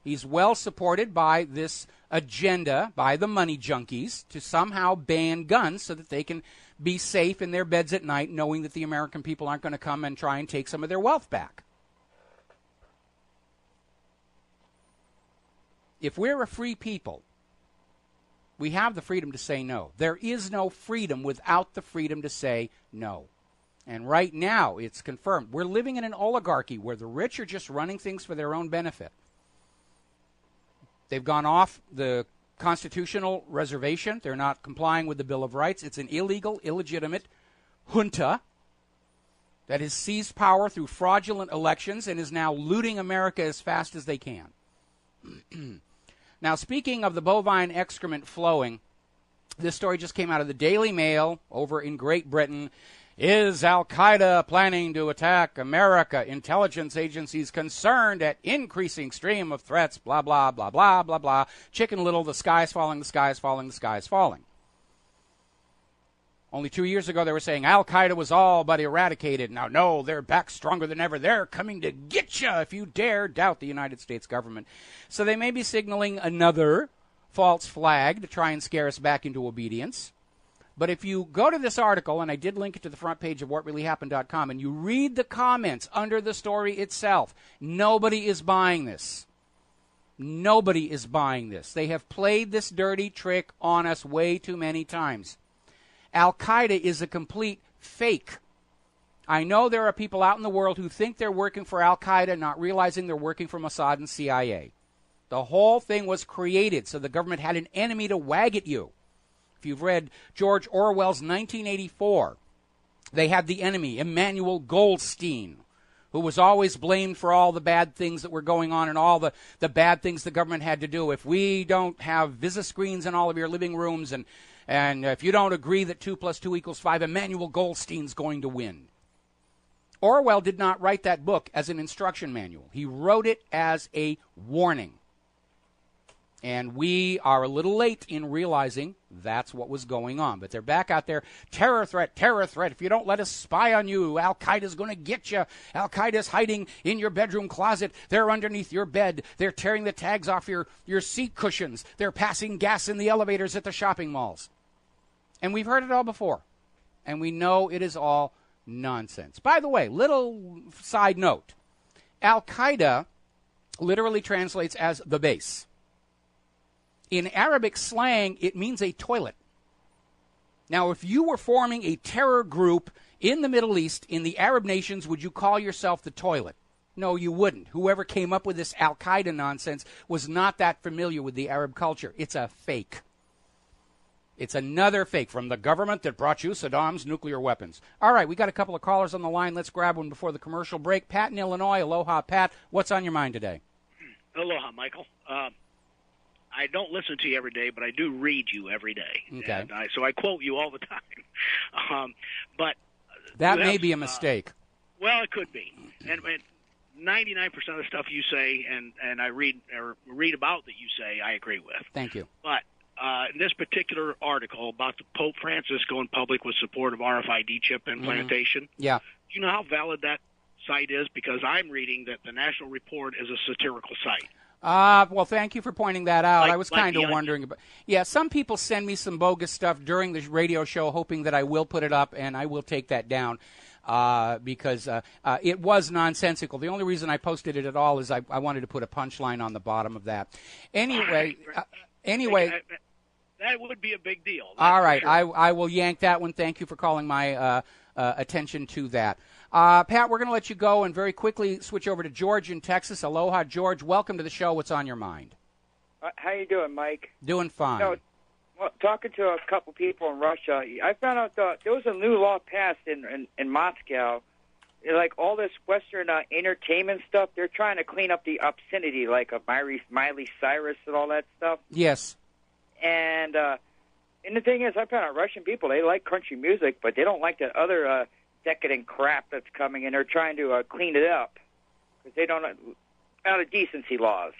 S2: He's well supported by this agenda, by the money junkies, to somehow ban guns so that they can be safe in their beds at night knowing that the American people aren't going to come and try and take some of their wealth back. If we're a free people, we have the freedom to say no. There is no freedom without the freedom to say no. And right now, it's confirmed. We're living in an oligarchy where the rich are just running things for their own benefit. They've gone off the constitutional reservation. They're not complying with the Bill of Rights. It's an illegal, illegitimate junta that has seized power through fraudulent elections and is now looting America as fast as they can. Now, speaking of the bovine excrement flowing, this story just came out of the Daily Mail over in Great Britain. Is Al-Qaeda planning to attack America? Intelligence agencies concerned at increasing stream of threats, blah, blah, blah, blah, blah, blah. Chicken Little, the sky is falling, the sky is falling, the sky is falling. Only 2 years ago, they were saying Al-Qaeda was all but eradicated. Now, no, they're back stronger than ever. They're coming to get you if you dare doubt the United States government. So they may be signaling another false flag to try and scare us back into obedience. But if you go to this article, and I did link it to the front page of whatreallyhappened.com, and you read the comments under the story itself, nobody is buying this. Nobody is buying this. They have played this dirty trick on us way too many times. Al-Qaeda is a complete fake. I know there are people out in the world who think they're working for Al-Qaeda, not realizing they're working for Mossad and CIA. The whole thing was created so the government had an enemy to wag at you. If you've read George Orwell's 1984, they had the enemy, Emmanuel Goldstein, who was always blamed for all the bad things that were going on and all the bad things the government had to do. If we don't have Visa screens in all of your living rooms and if you don't agree that 2 + 2 = 5, Emmanuel Goldstein's going to win. Orwell did not write that book as an instruction manual. He wrote it as a warning. And we are a little late in realizing that's what was going on. But they're back out there. Terror threat, terror threat. If you don't let us spy on you, Al-Qaeda's going to get you. Al-Qaeda's hiding in your bedroom closet. They're underneath your bed. They're tearing the tags off your seat cushions. They're passing gas in the elevators at the shopping malls. And we've heard it all before. And we know it is all nonsense. By the way, little side note. Al-Qaeda literally translates as the base. In Arabic slang, it means a toilet. Now, if you were forming a terror group in the Middle East, in the Arab nations, would you call yourself the toilet? No, you wouldn't. Whoever came up with this Al-Qaeda nonsense was not that familiar with the Arab culture. It's a fake. It's another fake from the government that brought you Saddam's nuclear weapons. All right, we got a couple of callers on the line. Let's grab one before the commercial break. Pat in Illinois. Aloha, Pat. What's on your mind today?
S11: Aloha, Michael. I don't listen to you every day, but I do read you every day.
S2: Okay.
S11: And so I quote you all the time. But
S2: that may be a mistake.
S11: Well, it could be. And 99% of the stuff you say and I read about that you say, I agree with.
S2: Thank you.
S11: But in this particular article about the Pope Francis going public with support of RFID chip implantation,
S2: yeah.
S11: Do you know how valid that site is? Because I'm reading that the National Report is a satirical site.
S2: Well, thank you for pointing that out. I was kind of wondering about. Yeah, some people send me some bogus stuff during the radio show, hoping that I will put it up, and I will take that down because it was nonsensical. The only reason I posted it at all is I wanted to put a punchline on the bottom of that. Anyway,
S11: that would be a big deal.
S2: All right,
S11: sure.
S2: I will yank that one. Thank you for calling my attention to that. Pat, we're going to let you go and very quickly switch over to George in Texas. Aloha, George. Welcome to the show. What's on your mind?
S12: How you doing, Mike?
S2: Doing fine.
S12: Talking to a couple people in Russia, I found out there was a new law passed in Moscow. Like all this Western entertainment stuff, they're trying to clean up the obscenity, like Miley Cyrus and all that stuff.
S2: Yes.
S12: And And the thing is, I found out Russian people, they like country music, but they don't like that other decadent crap that's coming, and they're trying to clean it up because they don't out of decency laws.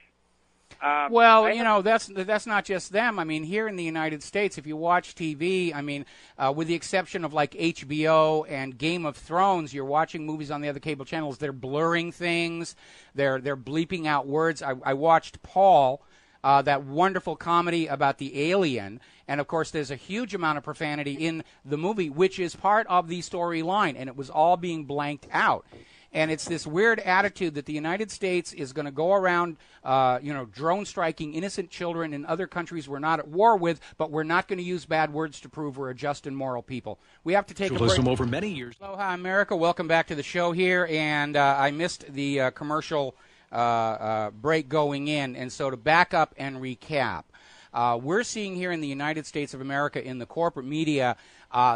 S2: Well, that's not just them. I mean, here in the United States, if you watch TV, I mean, with the exception of like HBO and Game of Thrones, you're watching movies on the other cable channels. They're blurring things. They're bleeping out words. I watched Paul, that wonderful comedy about the alien, and of course, there's a huge amount of profanity in the movie, which is part of the storyline, and it was all being blanked out. And it's this weird attitude that the United States is going to go around, drone striking innocent children in other countries we're not at war with, but we're not going to use bad words to prove we're a just and moral people. We have to take a break.
S13: Over many years.
S2: Aloha, America. Welcome back to the show here. And I missed the commercial break going in. And so to back up and recap, we're seeing here in the United States of America in the corporate media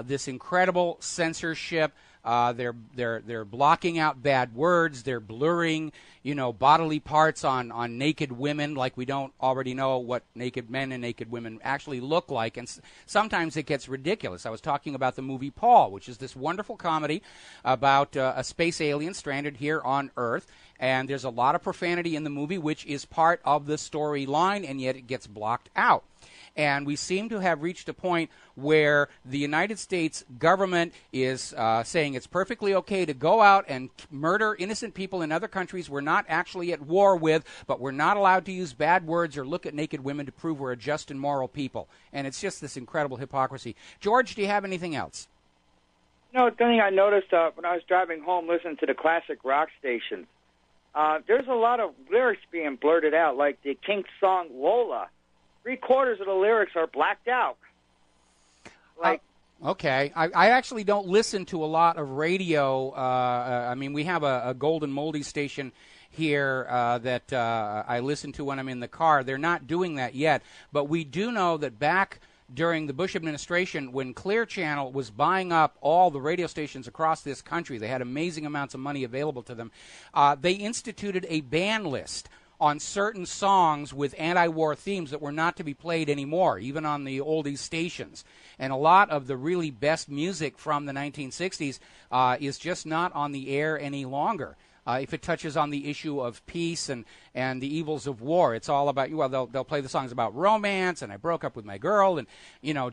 S2: this incredible censorship. They're blocking out bad words. They're blurring, bodily parts on naked women, like we don't already know what naked men and naked women actually look like. And sometimes it gets ridiculous. I was talking about the movie Paul, which is this wonderful comedy about a space alien stranded here on Earth. And there's a lot of profanity in the movie, which is part of the storyline, and yet it gets blocked out. And we seem to have reached a point where the United States government is saying it's perfectly okay to go out and murder innocent people in other countries we're not actually at war with, but we're not allowed to use bad words or look at naked women to prove we're a just and moral people. And it's just this incredible hypocrisy. George, do you have anything else?
S12: The thing I noticed when I was driving home listening to the classic rock stations, there's a lot of lyrics being blurted out, like the Kinks song Lola. 3/4 of the lyrics are blacked out.
S2: Okay. I actually don't listen to a lot of radio. I mean, we have a Golden Moldy station here that I listen to when I'm in the car. They're not doing that yet. But we do know that back during the Bush administration, when Clear Channel was buying up all the radio stations across this country, they had amazing amounts of money available to them. They instituted a ban list on certain songs with anti-war themes that were not to be played anymore, even on the oldies stations. And a lot of the really best music from the 1960s is just not on the air any longer. If it touches on the issue of peace and the evils of war, it's all about, they'll play the songs about romance, and I broke up with my girl, and,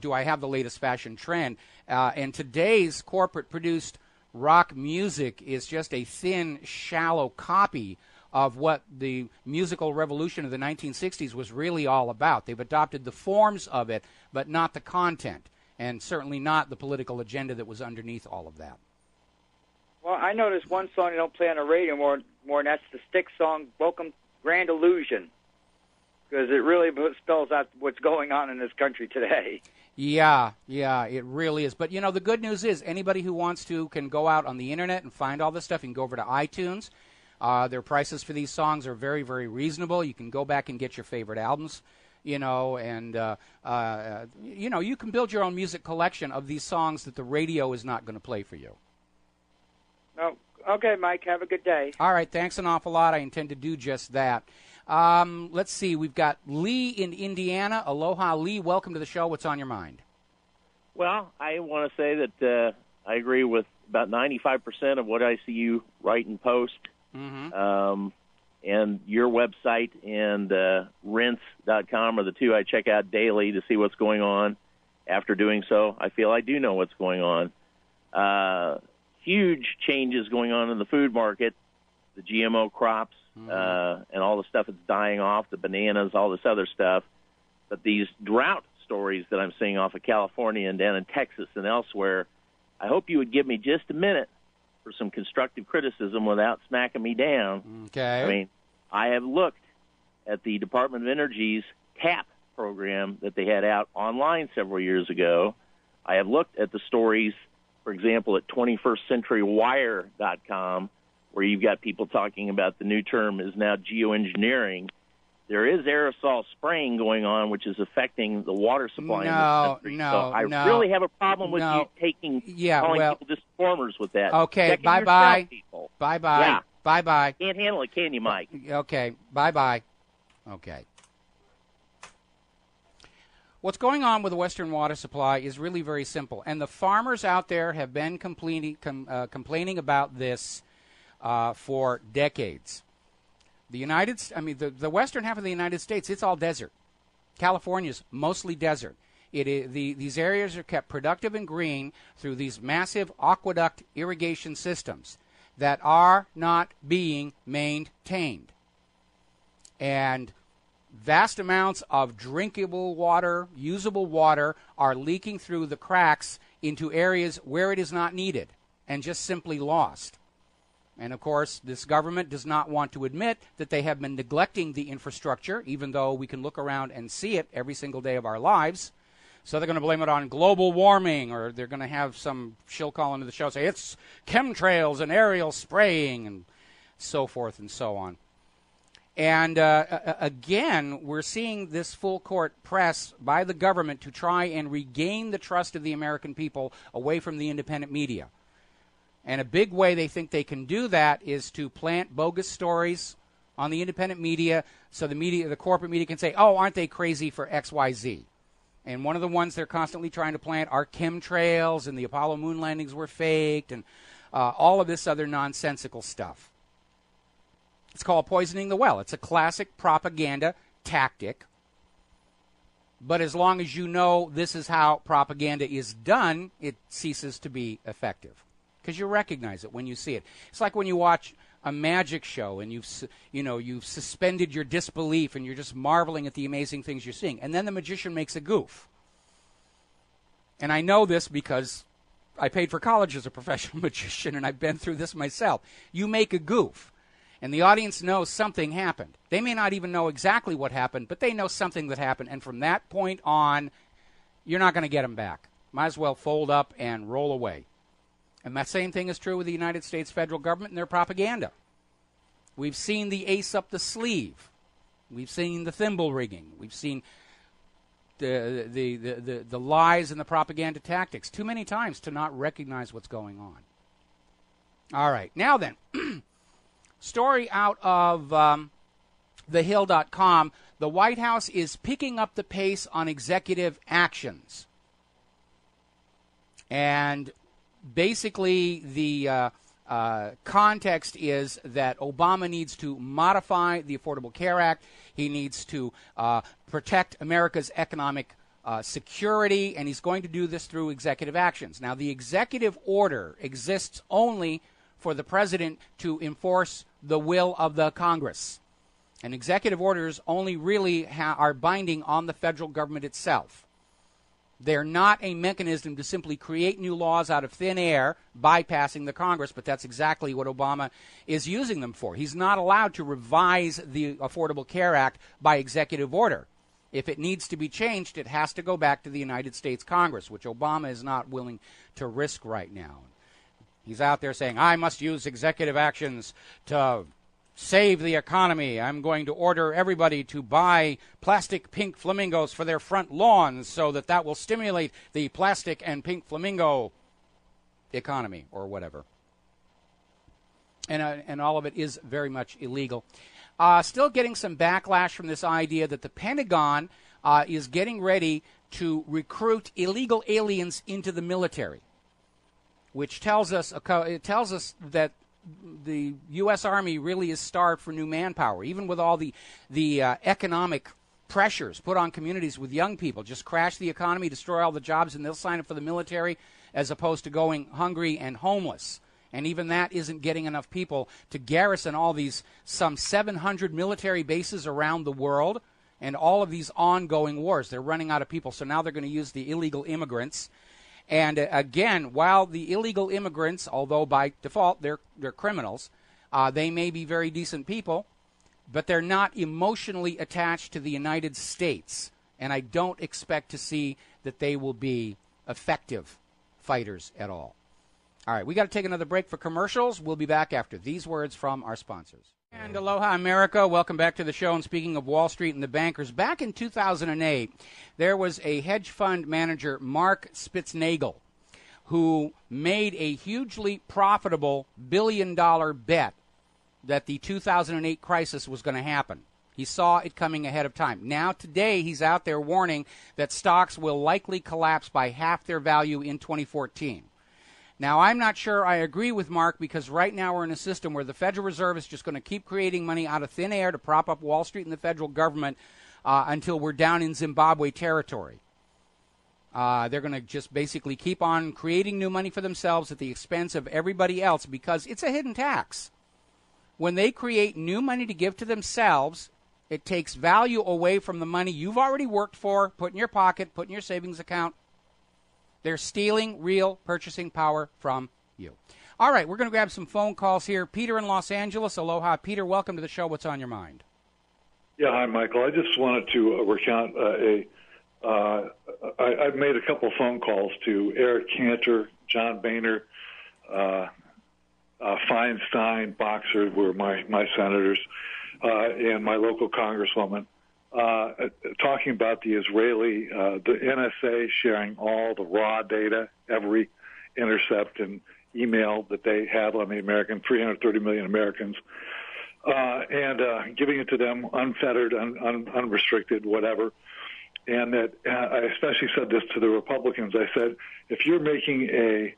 S2: do I have the latest fashion trend? And today's corporate-produced rock music is just a thin, shallow copy of what the musical revolution of the 1960s was really all about. They've adopted the forms of it, but not the content, and certainly not the political agenda that was underneath all of that.
S12: Well, I noticed one song you don't play on the radio more, and that's the Styx song, Welcome Grand Illusion, because it really spells out what's going on in this country today.
S2: Yeah, it really is. But, the good news is anybody who wants to can go out on the Internet and find all this stuff. You can go over to iTunes. Their prices for these songs are very, very reasonable. You can go back and get your favorite albums, you can build your own music collection of these songs that the radio is not going to play for you.
S12: Oh, okay, Mike. Have a good day.
S2: All right. Thanks an awful lot. I intend to do just that. Let's see. We've got Lee in Indiana. Aloha, Lee. Welcome to the show. What's on your mind?
S14: Well, I want to say that I agree with about 95% of what I see you write and post. Mm-hmm. And your website and rinse.com are the two I check out daily to see what's going on. After doing so, I feel I do know what's going on. Huge changes going on in the food market, the GMO crops, and all the stuff that's dying off, the bananas, all this other stuff. But these drought stories that I'm seeing off of California and down in Texas and elsewhere, I hope you would give me just a minute for some constructive criticism without smacking me down.
S2: Okay.
S14: I mean, I have looked at the Department of Energy's TAP program that they had out online several years ago. I have looked at the stories, for example, at 21stcenturywire.com, where you've got people talking about the new term is now geoengineering. There is aerosol spraying going on, which is affecting the water supply in this country. So I really have a problem with you calling people disformers with that.
S2: Okay,
S14: bye-bye.
S2: Bye-bye.
S14: Yeah.
S2: Bye-bye.
S14: Can't handle it, can you, Mike?
S2: Okay, bye-bye. Okay. what's going on with the Western water supply is really very simple, and the farmers out there have been complaining about this for decades. The western half of the United States, it's all desert. California's mostly desert. These areas are kept productive and green through these massive aqueduct irrigation systems that are not being maintained. And vast amounts of drinkable water, usable water, are leaking through the cracks into areas where it is not needed and just simply lost. And, of course, this government does not want to admit that they have been neglecting the infrastructure, even though we can look around and see it every single day of our lives. So they're going to blame it on global warming, or they're going to have some shill call into the show say it's chemtrails and aerial spraying and so forth and so on. And, again, we're seeing this full court press by the government to try and regain the trust of the American people away from the independent media. And a big way they think they can do that is to plant bogus stories on the independent media so the corporate media can say, oh, aren't they crazy for XYZ? And one of the ones they're constantly trying to plant are chemtrails and the Apollo moon landings were faked and all of this other nonsensical stuff. It's called poisoning the well. It's a classic propaganda tactic. But as long as you know this is how propaganda is done, it ceases to be effective. Because you recognize it when you see it. It's like when you watch a magic show and you've suspended your disbelief and you're just marveling at the amazing things you're seeing. And then the magician makes a goof. And I know this because I paid for college as a professional magician and I've been through this myself. You make a goof and the audience knows something happened. They may not even know exactly what happened, but they know something that happened. And from that point on, you're not going to get them back. Might as well fold up and roll away. And that same thing is true with the United States federal government and their propaganda. We've seen the ace up the sleeve. We've seen the thimble rigging. We've seen the lies and the propaganda tactics too many times to not recognize what's going on. All right. Now then, story out of thehill.com. The White House is picking up the pace on executive actions. And basically, the context is that Obama needs to modify the Affordable Care Act. He needs to protect America's economic security, and he's going to do this through executive actions. Now, the executive order exists only for the president to enforce the will of the Congress. And executive orders only really are binding on the federal government itself. They're not a mechanism to simply create new laws out of thin air, bypassing the Congress, but that's exactly what Obama is using them for. He's not allowed to revise the Affordable Care Act by executive order. If it needs to be changed, it has to go back to the United States Congress, which Obama is not willing to risk right now. He's out there saying, I must use executive actions to save the economy. I'm going to order everybody to buy plastic pink flamingos for their front lawns so that will stimulate the plastic and pink flamingo economy or whatever. And all of it is very much illegal. Still getting some backlash from this idea that the Pentagon is getting ready to recruit illegal aliens into the military, which tells us that the U.S. Army really is starved for new manpower, even with all the economic pressures put on communities with young people. Just crash the economy, destroy all the jobs, and they'll sign up for the military as opposed to going hungry and homeless. And even that isn't getting enough people to garrison all these some 700 military bases around the world and all of these ongoing wars. They're running out of people, so now they're going to use the illegal immigrants. And again, while the illegal immigrants, although by default they're criminals, they may be very decent people, but they're not emotionally attached to the United States. And I don't expect to see that they will be effective fighters at all. All right, we got to take another break for commercials. We'll be back after these words from our sponsors. And aloha, America. Welcome back to the show. And speaking of Wall Street and the bankers, back in 2008, there was a hedge fund manager, Mark Spitznagel, who made a hugely profitable billion-dollar bet that the 2008 crisis was going to happen. He saw it coming ahead of time. Now, today, he's out there warning that stocks will likely collapse by half their value in 2014. Now, I'm not sure I agree with Mark, because right now we're in a system where the Federal Reserve is just going to keep creating money out of thin air to prop up Wall Street and the federal government until we're down in Zimbabwe territory. They're going to just basically keep on creating new money for themselves at the expense of everybody else, because it's a hidden tax. When they create new money to give to themselves, it takes value away from the money you've already worked for, put in your pocket, put in your savings account. They're stealing real purchasing power from you. All right, we're going to grab some phone calls here. Peter in Los Angeles. Aloha. Peter, welcome to the show. What's on your mind?
S13: Yeah, hi, Michael. I just wanted to recount I've made a couple phone calls to Eric Cantor, John Boehner, Feinstein, Boxer were my senators, and my local congresswoman, talking about the Israeli, the NSA sharing all the raw data, every intercept and email that they have on the 330 million Americans, and giving it to them unfettered, unrestricted, whatever. And that I especially said this to the Republicans. I said, if you're making a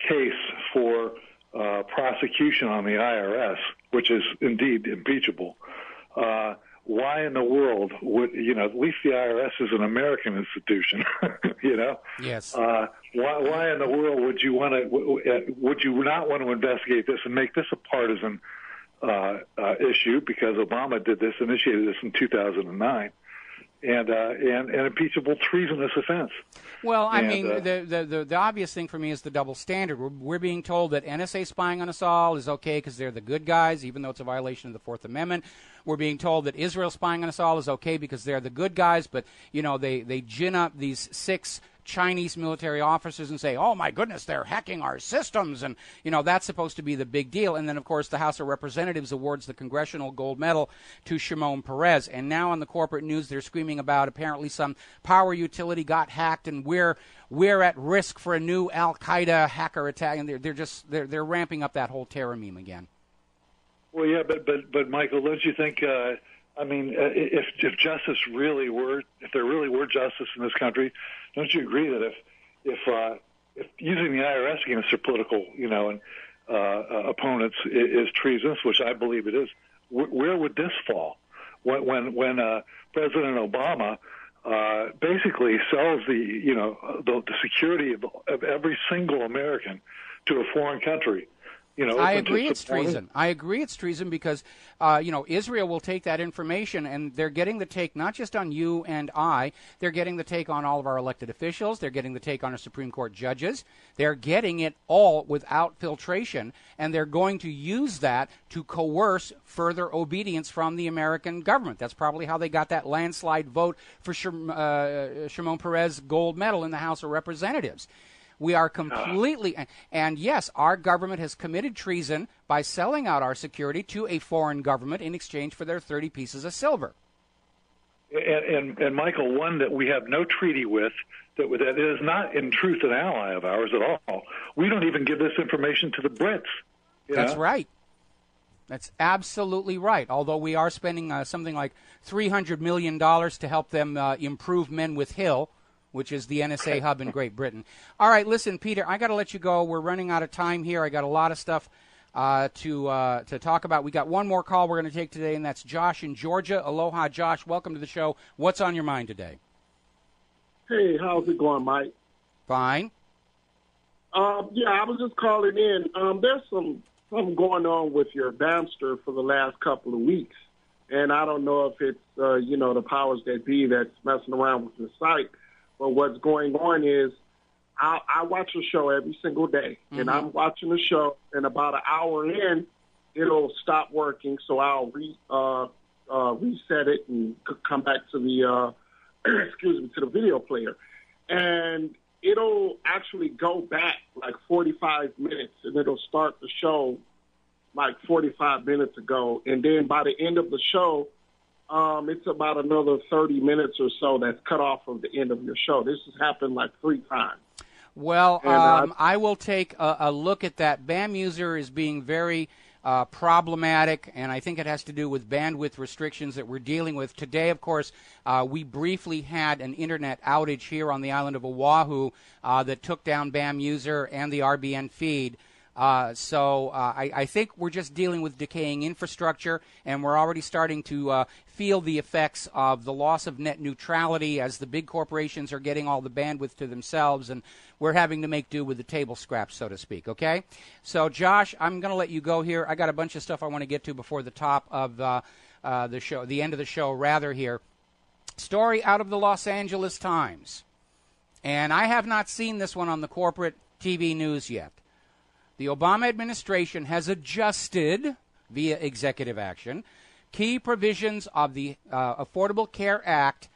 S13: case for prosecution on the IRS, which is indeed impeachable, why in the world would, at least the IRS is an American institution,
S2: Yes.
S13: Why in the world would you not want to investigate this and make this a partisan issue? Because Obama initiated this in 2009. And impeachable treasonous offense.
S2: Well, I mean, the obvious thing for me is the double standard. We're being told that NSA spying on us all is okay because they're the good guys, even though it's a violation of the Fourth Amendment. We're being told that Israel spying on us all is okay because they're the good guys, but, they gin up these 6 Chinese military officers and say, oh, my goodness, they're hacking our systems. And, that's supposed to be the big deal. And then, of course, the House of Representatives awards the Congressional Gold Medal to Shimon Peres. And now on the corporate news, they're screaming about apparently some power utility got hacked and we're at risk for a new Al-Qaeda hacker attack. And they're ramping up that whole terror meme again.
S13: Well, yeah, but Michael, don't you think, if justice if there really were justice in this country, don't you agree that if using the IRS against their political, opponents is treasonous, which I believe it is, where would this fall? When President Obama basically sells the security of every single American to a foreign country.
S2: I agree it's treason. I agree it's treason because, Israel will take that information and they're getting the take not just on you and I. They're getting the take on all of our elected officials. They're getting the take on our Supreme Court judges. They're getting it all without filtration, and they're going to use that to coerce further obedience from the American government. That's probably how they got that landslide vote for Shimon Peres gold medal in the House of Representatives. We are completely, and yes, our government has committed treason by selling out our security to a foreign government in exchange for their 30 pieces of silver.
S13: And Michael, one that we have no treaty with, that is not in truth an ally of ours at all. We don't even give this information to the Brits.
S2: That's right. That's absolutely right. Although we are spending something like $300 million to help them improve Men with Hill, which is the NSA hub in Great Britain. All right, listen, Peter, I got to let you go. We're running out of time here. I got a lot of stuff to talk about. We got one more call we're going to take today, and that's Josh in Georgia. Aloha, Josh. Welcome to the show. What's on your mind today?
S15: Hey, how's it going, Mike?
S2: Fine.
S15: Yeah, I was just calling in. There's something going on with your Bamster for the last couple of weeks, and I don't know if it's the powers that be that's messing around with the site. But what's going on is I watch a show every single day, and I'm watching the show, and about an hour in, it'll stop working, so I'll reset it and come back to the to the video player. And it'll actually go back like 45 minutes, and it'll start the show like 45 minutes ago. And then by the end of the show, it's about another 30 minutes or so that's cut off from the end of your show. This has happened like 3 times.
S2: Well, I will take a look at that. BAM user is being very problematic, and I think it has to do with bandwidth restrictions that we're dealing with. Today, of course, we briefly had an internet outage here on the island of Oahu that took down BAM User and the RBN feed. So I think we're just dealing with decaying infrastructure, and we're already starting to feel the effects of the loss of net neutrality as the big corporations are getting all the bandwidth to themselves, and we're having to make do with the table scraps, so to speak, okay? So, Josh, I'm going to let you go here. I got a bunch of stuff I want to get to before the top of the show, the end of the show, rather, here. Story out of the Los Angeles Times. And I have not seen this one on the corporate TV news yet. The Obama administration has adjusted, via executive action, key provisions of the Affordable Care Act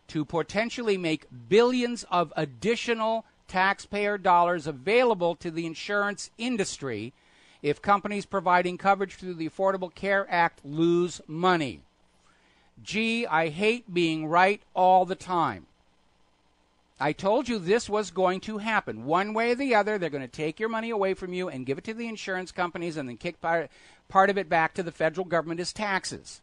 S2: to potentially make billions of additional taxpayer dollars available to the insurance industry if companies providing coverage through the Affordable Care Act lose money. Gee, I hate being right all the time. I told you this was going to happen. One way or the other, they're going to take your money away from you and give it to the insurance companies and then kick part of it back to the federal government as taxes.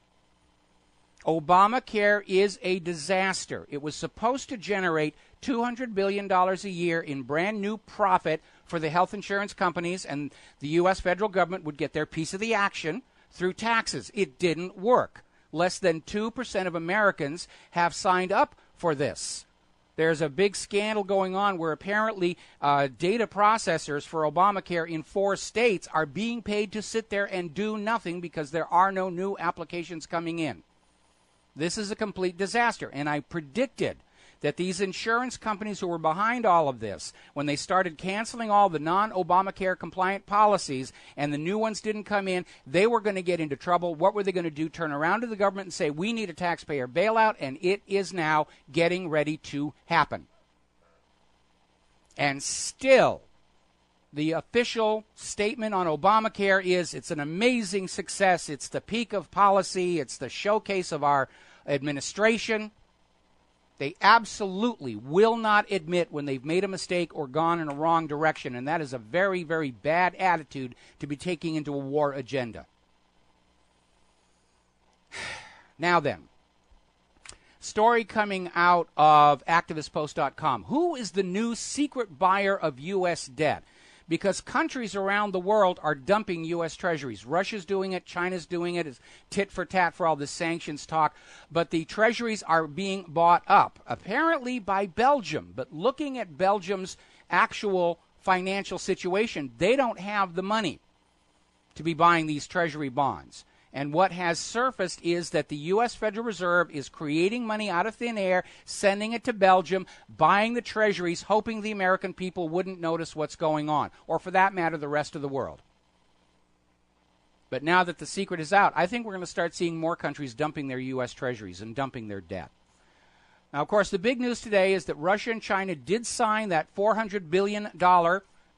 S2: Obamacare is a disaster. It was supposed to generate $200 billion a year in brand new profit for the health insurance companies, and the U.S. federal government would get their piece of the action through taxes. It didn't work. Less than 2% of Americans have signed up for this. There's a big scandal going on where apparently data processors for Obamacare in 4 states are being paid to sit there and do nothing because there are no new applications coming in. This is a complete disaster, and I predicted that these insurance companies who were behind all of this, when they started canceling all the non-Obamacare compliant policies and the new ones didn't come in, they were going to get into trouble. What were they going to do? Turn around to the government and say, we need a taxpayer bailout, and it is now getting ready to happen. And still, the official statement on Obamacare is it's an amazing success. It's the peak of policy. It's the showcase of our administration. They absolutely will not admit when they've made a mistake or gone in a wrong direction, and that is a very, very bad attitude to be taking into a war agenda. Now then, story coming out of activistpost.com. Who is the new secret buyer of U.S. debt? Because countries around the world are dumping U.S. treasuries. Russia's doing it. China's doing it. It's tit for tat for all this sanctions talk. But the treasuries are being bought up, apparently by Belgium. But looking at Belgium's actual financial situation, they don't have the money to be buying these treasury bonds. And what has surfaced is that the U.S. Federal Reserve is creating money out of thin air, sending it to Belgium, buying the treasuries, hoping the American people wouldn't notice what's going on, or for that matter, the rest of the world. But now that the secret is out, I think we're going to start seeing more countries dumping their U.S. treasuries and dumping their debt. Now, of course, the big news today is that Russia and China did sign that $400 billion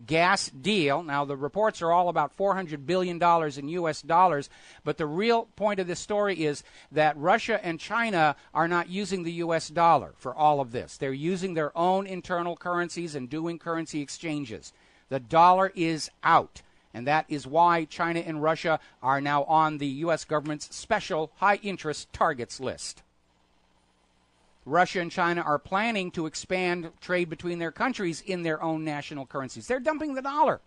S2: gas deal. Now, the reports are all about $400 billion in U.S. dollars, but the real point of this story is that Russia and China are not using the U.S. dollar for all of this. They're using their own internal currencies and doing currency exchanges. The dollar is out, and that is why China and Russia are now on the U.S. government's special high-interest targets list. Russia and China are planning to expand trade between their countries in their own national currencies. They're dumping the dollar.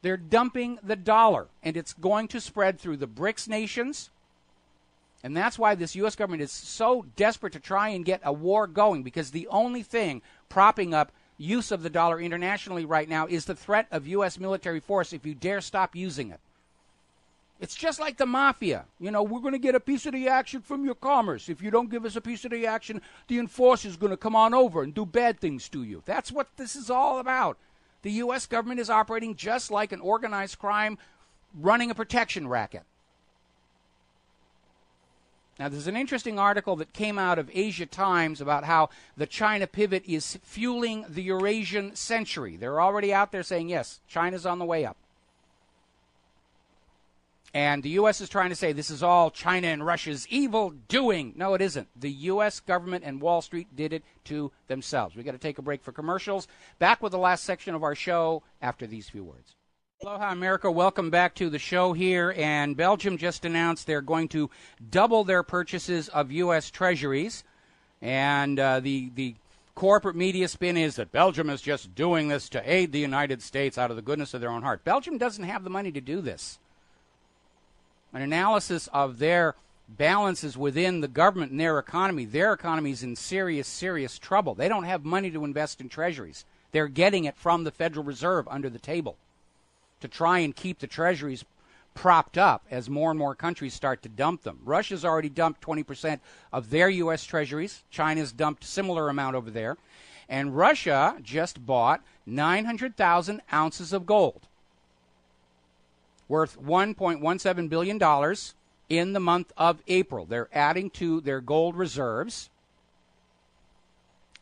S2: They're dumping the dollar, and it's going to spread through the BRICS nations. And that's why this U.S. government is so desperate to try and get a war going, because the only thing propping up use of the dollar internationally right now is the threat of U.S. military force if you dare stop using it. It's just like the mafia. You know, we're going to get a piece of the action from your commerce. If you don't give us a piece of the action, the enforcer's going to come on over and do bad things to you. That's what this is all about. The U.S. government is operating just like an organized crime running a protection racket. Now, there's an interesting article that came out of Asia Times about how the China pivot is fueling the Eurasian century. They're already out there saying, yes, China's on the way up. And the U.S. is trying to say this is all China and Russia's evil doing. No, it isn't. The U.S. government and Wall Street did it to themselves. We've got to take a break for commercials. Back with the last section of our show after these few words. Aloha, America. Welcome back to the show here. And Belgium just announced they're going to double their purchases of U.S. treasuries. And the corporate media spin is that Belgium is just doing this to aid the United States out of the goodness of their own heart. Belgium doesn't have the money to do this. An analysis of their balances within the government and their economy is in serious, serious trouble. They don't have money to invest in treasuries. They're getting it from the Federal Reserve under the table to try and keep the treasuries propped up as more and more countries start to dump them. Russia's already dumped 20% of their U.S. treasuries. China's dumped a similar amount over there. And Russia just bought 900,000 ounces of gold, worth $1.17 billion in the month of April. They're adding to their gold reserves.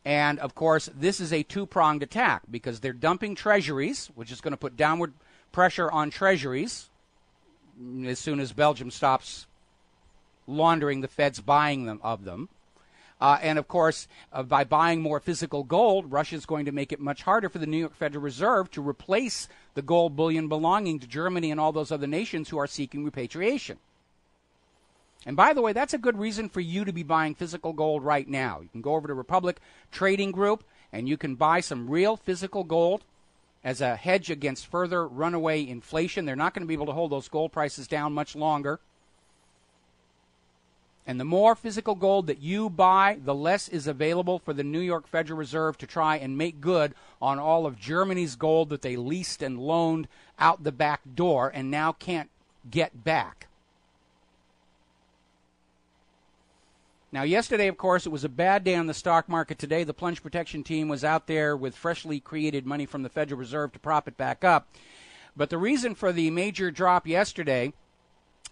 S2: And, of course, this is a two-pronged attack because they're dumping treasuries, which is going to put downward pressure on treasuries as soon as Belgium stops laundering the Fed's buying of them. And, of course, by buying more physical gold, Russia's going to make it much harder for the New York Federal Reserve to replace the gold bullion belonging to Germany and all those other nations who are seeking repatriation. And, by the way, that's a good reason for you to be buying physical gold right now. You can go over to Republic Trading Group, and you can buy some real physical gold as a hedge against further runaway inflation. They're not going to be able to hold those gold prices down much longer. And the more physical gold that you buy, the less is available for the New York Federal Reserve to try and make good on all of Germany's gold that they leased and loaned out the back door and now can't get back. Now, yesterday, of course, it was a bad day on the stock market. Today, the plunge protection team was out there with freshly created money from the Federal Reserve to prop it back up. But the reason for the major drop yesterday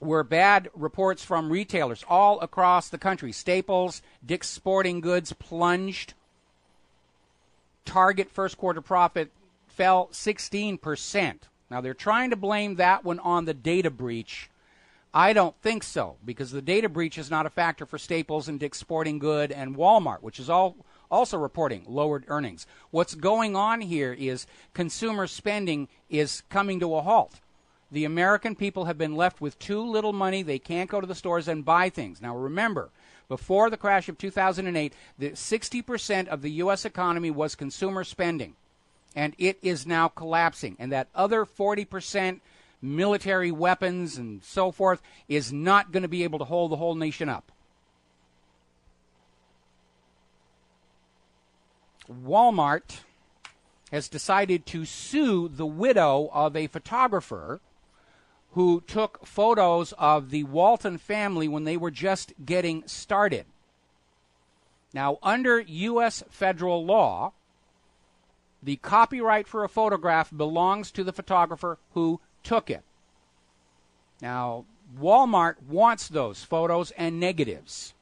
S2: were bad reports from retailers all across the country. Staples, Dick's Sporting Goods plunged. Target first quarter profit fell 16%. Now, they're trying to blame that one on the data breach. I don't think so, because the data breach is not a factor for Staples and Dick's Sporting Good and Walmart, which is also reporting lowered earnings. What's going on here is consumer spending is coming to a halt. The American people have been left with too little money. They can't go to the stores and buy things. Now, remember, before the crash of 2008, 60% of the U.S. economy was consumer spending, and it is now collapsing. And that other 40%, military weapons and so forth, is not going to be able to hold the whole nation up. Walmart has decided to sue the widow of a photographer who took photos of the Walton family when they were just getting started. Now, under U.S. federal law, the copyright for a photograph belongs to the photographer who took it. Now, Walmart wants those photos and negatives.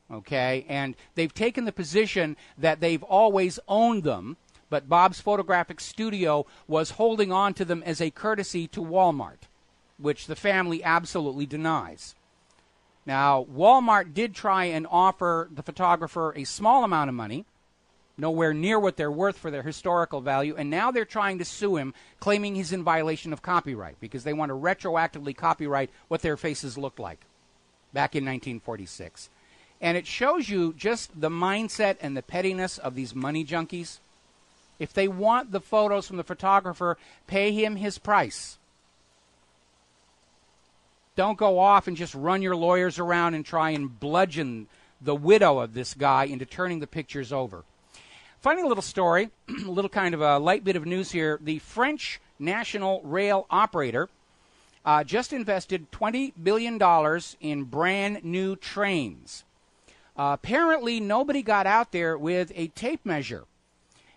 S2: Okay, and they've taken the position that they've always owned them, but Bob's Photographic Studio was holding on to them as a courtesy to Walmart, which the family absolutely denies. Now, Walmart did try and offer the photographer a small amount of money, nowhere near what they're worth for their historical value, and now they're trying to sue him, claiming he's in violation of copyright because they want to retroactively copyright what their faces looked like back in 1946. And it shows you just the mindset and the pettiness of these money junkies. If they want the photos from the photographer, pay him his price. Don't go off and just run your lawyers around and try and bludgeon the widow of this guy into turning the pictures over. Funny little story, a little kind of a light bit of news here. The French national rail operator just invested $20 billion in brand new trains. Apparently, nobody got out there with a tape measure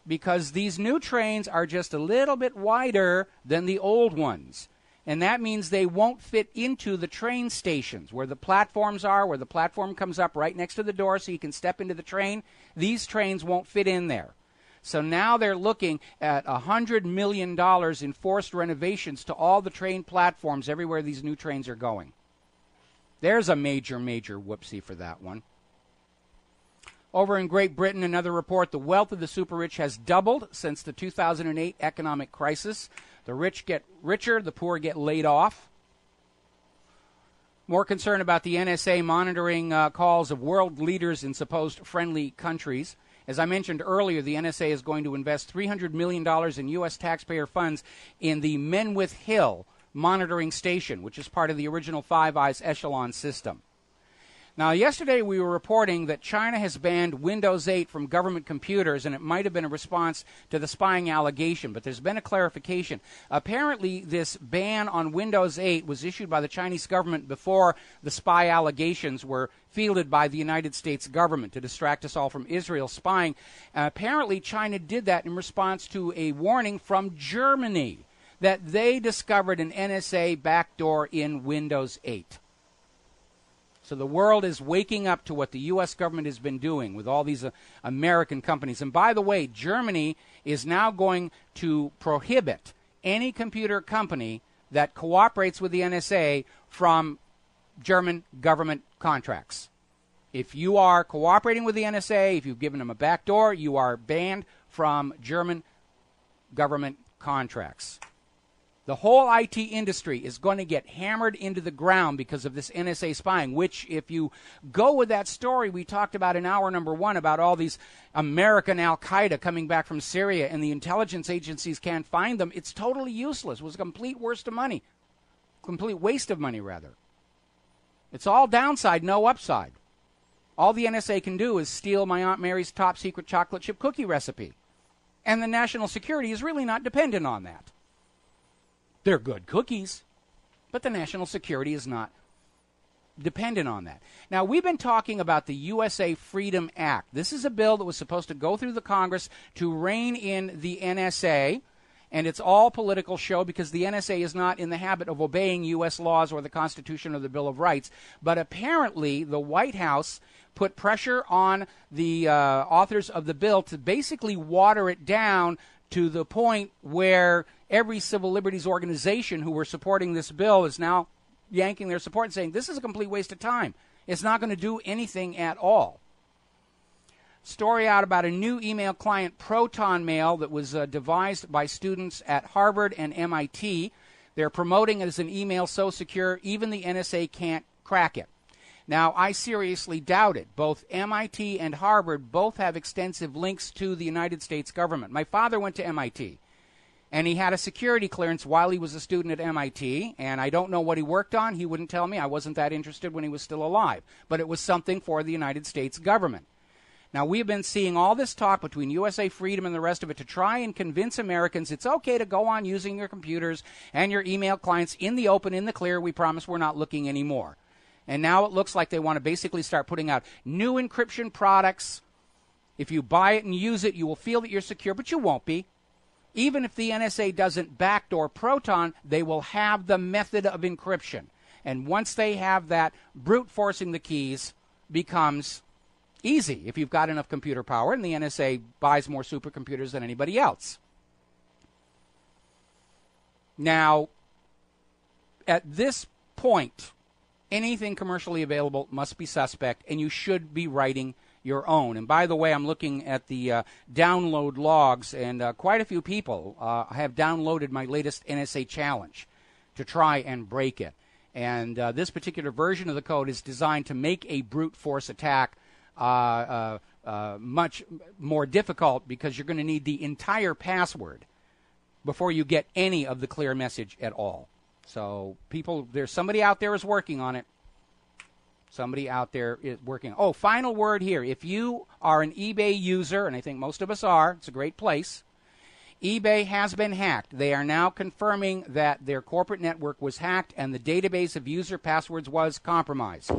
S2: because these new trains are just a little bit wider than the old ones. And that means they won't fit into the train stations where the platforms are, where the platform comes up right next to the door so you can step into the train. These trains won't fit in there. So now they're looking at $100 million in forced renovations to all the train platforms everywhere these new trains are going. There's a major, major whoopsie for that one. Over in Great Britain, another report, the wealth of the super rich has doubled since the 2008 economic crisis. The rich get richer, the poor get laid off. More concern about the NSA monitoring calls of world leaders in supposed friendly countries. As I mentioned earlier, the NSA is going to invest $300 million in U.S. taxpayer funds in the Menwith Hill monitoring station, which is part of the original Five Eyes echelon system. Now, yesterday we were reporting that China has banned Windows 8 from government computers, and it might have been a response to the spying allegation, but there's been a clarification. Apparently, this ban on Windows 8 was issued by the Chinese government before the spy allegations were fielded by the United States government to distract us all from Israel spying. Apparently, China did that in response to a warning from Germany that they discovered an NSA backdoor in Windows 8. So the world is waking up to what the U.S. government has been doing with all these American companies. And by the way, Germany is now going to prohibit any computer company that cooperates with the NSA from German government contracts. If you are cooperating with the NSA, if you've given them a backdoor, you are banned from German government contracts. The whole IT industry is going to get hammered into the ground because of this NSA spying, which, if you go with that story we talked about in hour number 1 about all these American Al-Qaeda coming back from Syria and the intelligence agencies can't find them, it's totally useless. It was a complete waste of money. Complete waste of money, rather. It's all downside, no upside. All the NSA can do is steal my Aunt Mary's top secret chocolate chip cookie recipe. And the national security is really not dependent on that. They're good cookies, but the national security is not dependent on that. Now, we've been talking about the USA Freedom Act. This is a bill that was supposed to go through the Congress to rein in the NSA, and it's all political show because the NSA is not in the habit of obeying U.S. laws or the Constitution or the Bill of Rights. But apparently, the White House put pressure on the authors of the bill to basically water it down to the point where every civil liberties organization who were supporting this bill is now yanking their support and saying, this is a complete waste of time. It's not going to do anything at all. Story out about a new email client, Proton Mail, that was devised by students at Harvard and MIT. They're promoting it as an email so secure, even the NSA can't crack it. Now, I seriously doubt it. Both MIT and Harvard both have extensive links to the United States government. My father went to MIT, and he had a security clearance while he was a student at MIT, and I don't know what he worked on. He wouldn't tell me. I wasn't that interested when he was still alive. But it was something for the United States government. Now, we've been seeing all this talk between USA Freedom and the rest of it to try and convince Americans it's okay to go on using your computers and your email clients in the open, in the clear. We promise we're not looking anymore. And now it looks like they want to basically start putting out new encryption products. If you buy it and use it, you will feel that you're secure, but you won't be. Even if the NSA doesn't backdoor Proton, they will have the method of encryption. And once they have that, brute forcing the keys becomes easy if you've got enough computer power, and the NSA buys more supercomputers than anybody else. Now, at this point, anything commercially available must be suspect, and you should be writing your own. And by the way, I'm looking at the download logs, and quite a few people have downloaded my latest NSA challenge to try and break it. And this particular version of the code is designed to make a brute force attack much more difficult because you're going to need the entire password before you get any of the clear message at all. So people, there's somebody out there is working on it. Somebody out there is working. Oh, final word here. If you are an eBay user, and I think most of us are, it's a great place. eBay has been hacked. They are now confirming that their corporate network was hacked and the database of user passwords was compromised.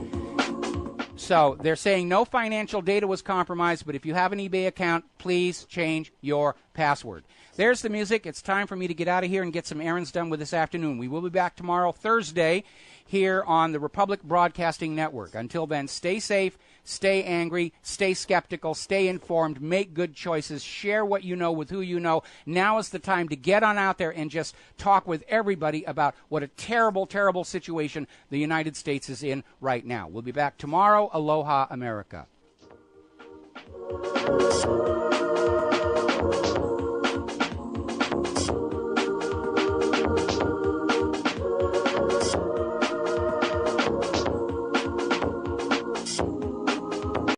S2: So they're saying no financial data was compromised, but if you have an eBay account, please change your password. There's the music. It's time for me to get out of here and get some errands done with this afternoon. We will be back tomorrow, Thursday, here on the Republic Broadcasting Network. Until then, stay safe, stay angry, stay skeptical, stay informed, make good choices, share what you know with who you know. Now is the time to get on out there and just talk with everybody about what a terrible, terrible situation the United States is in right now. We'll be back tomorrow. Aloha, America.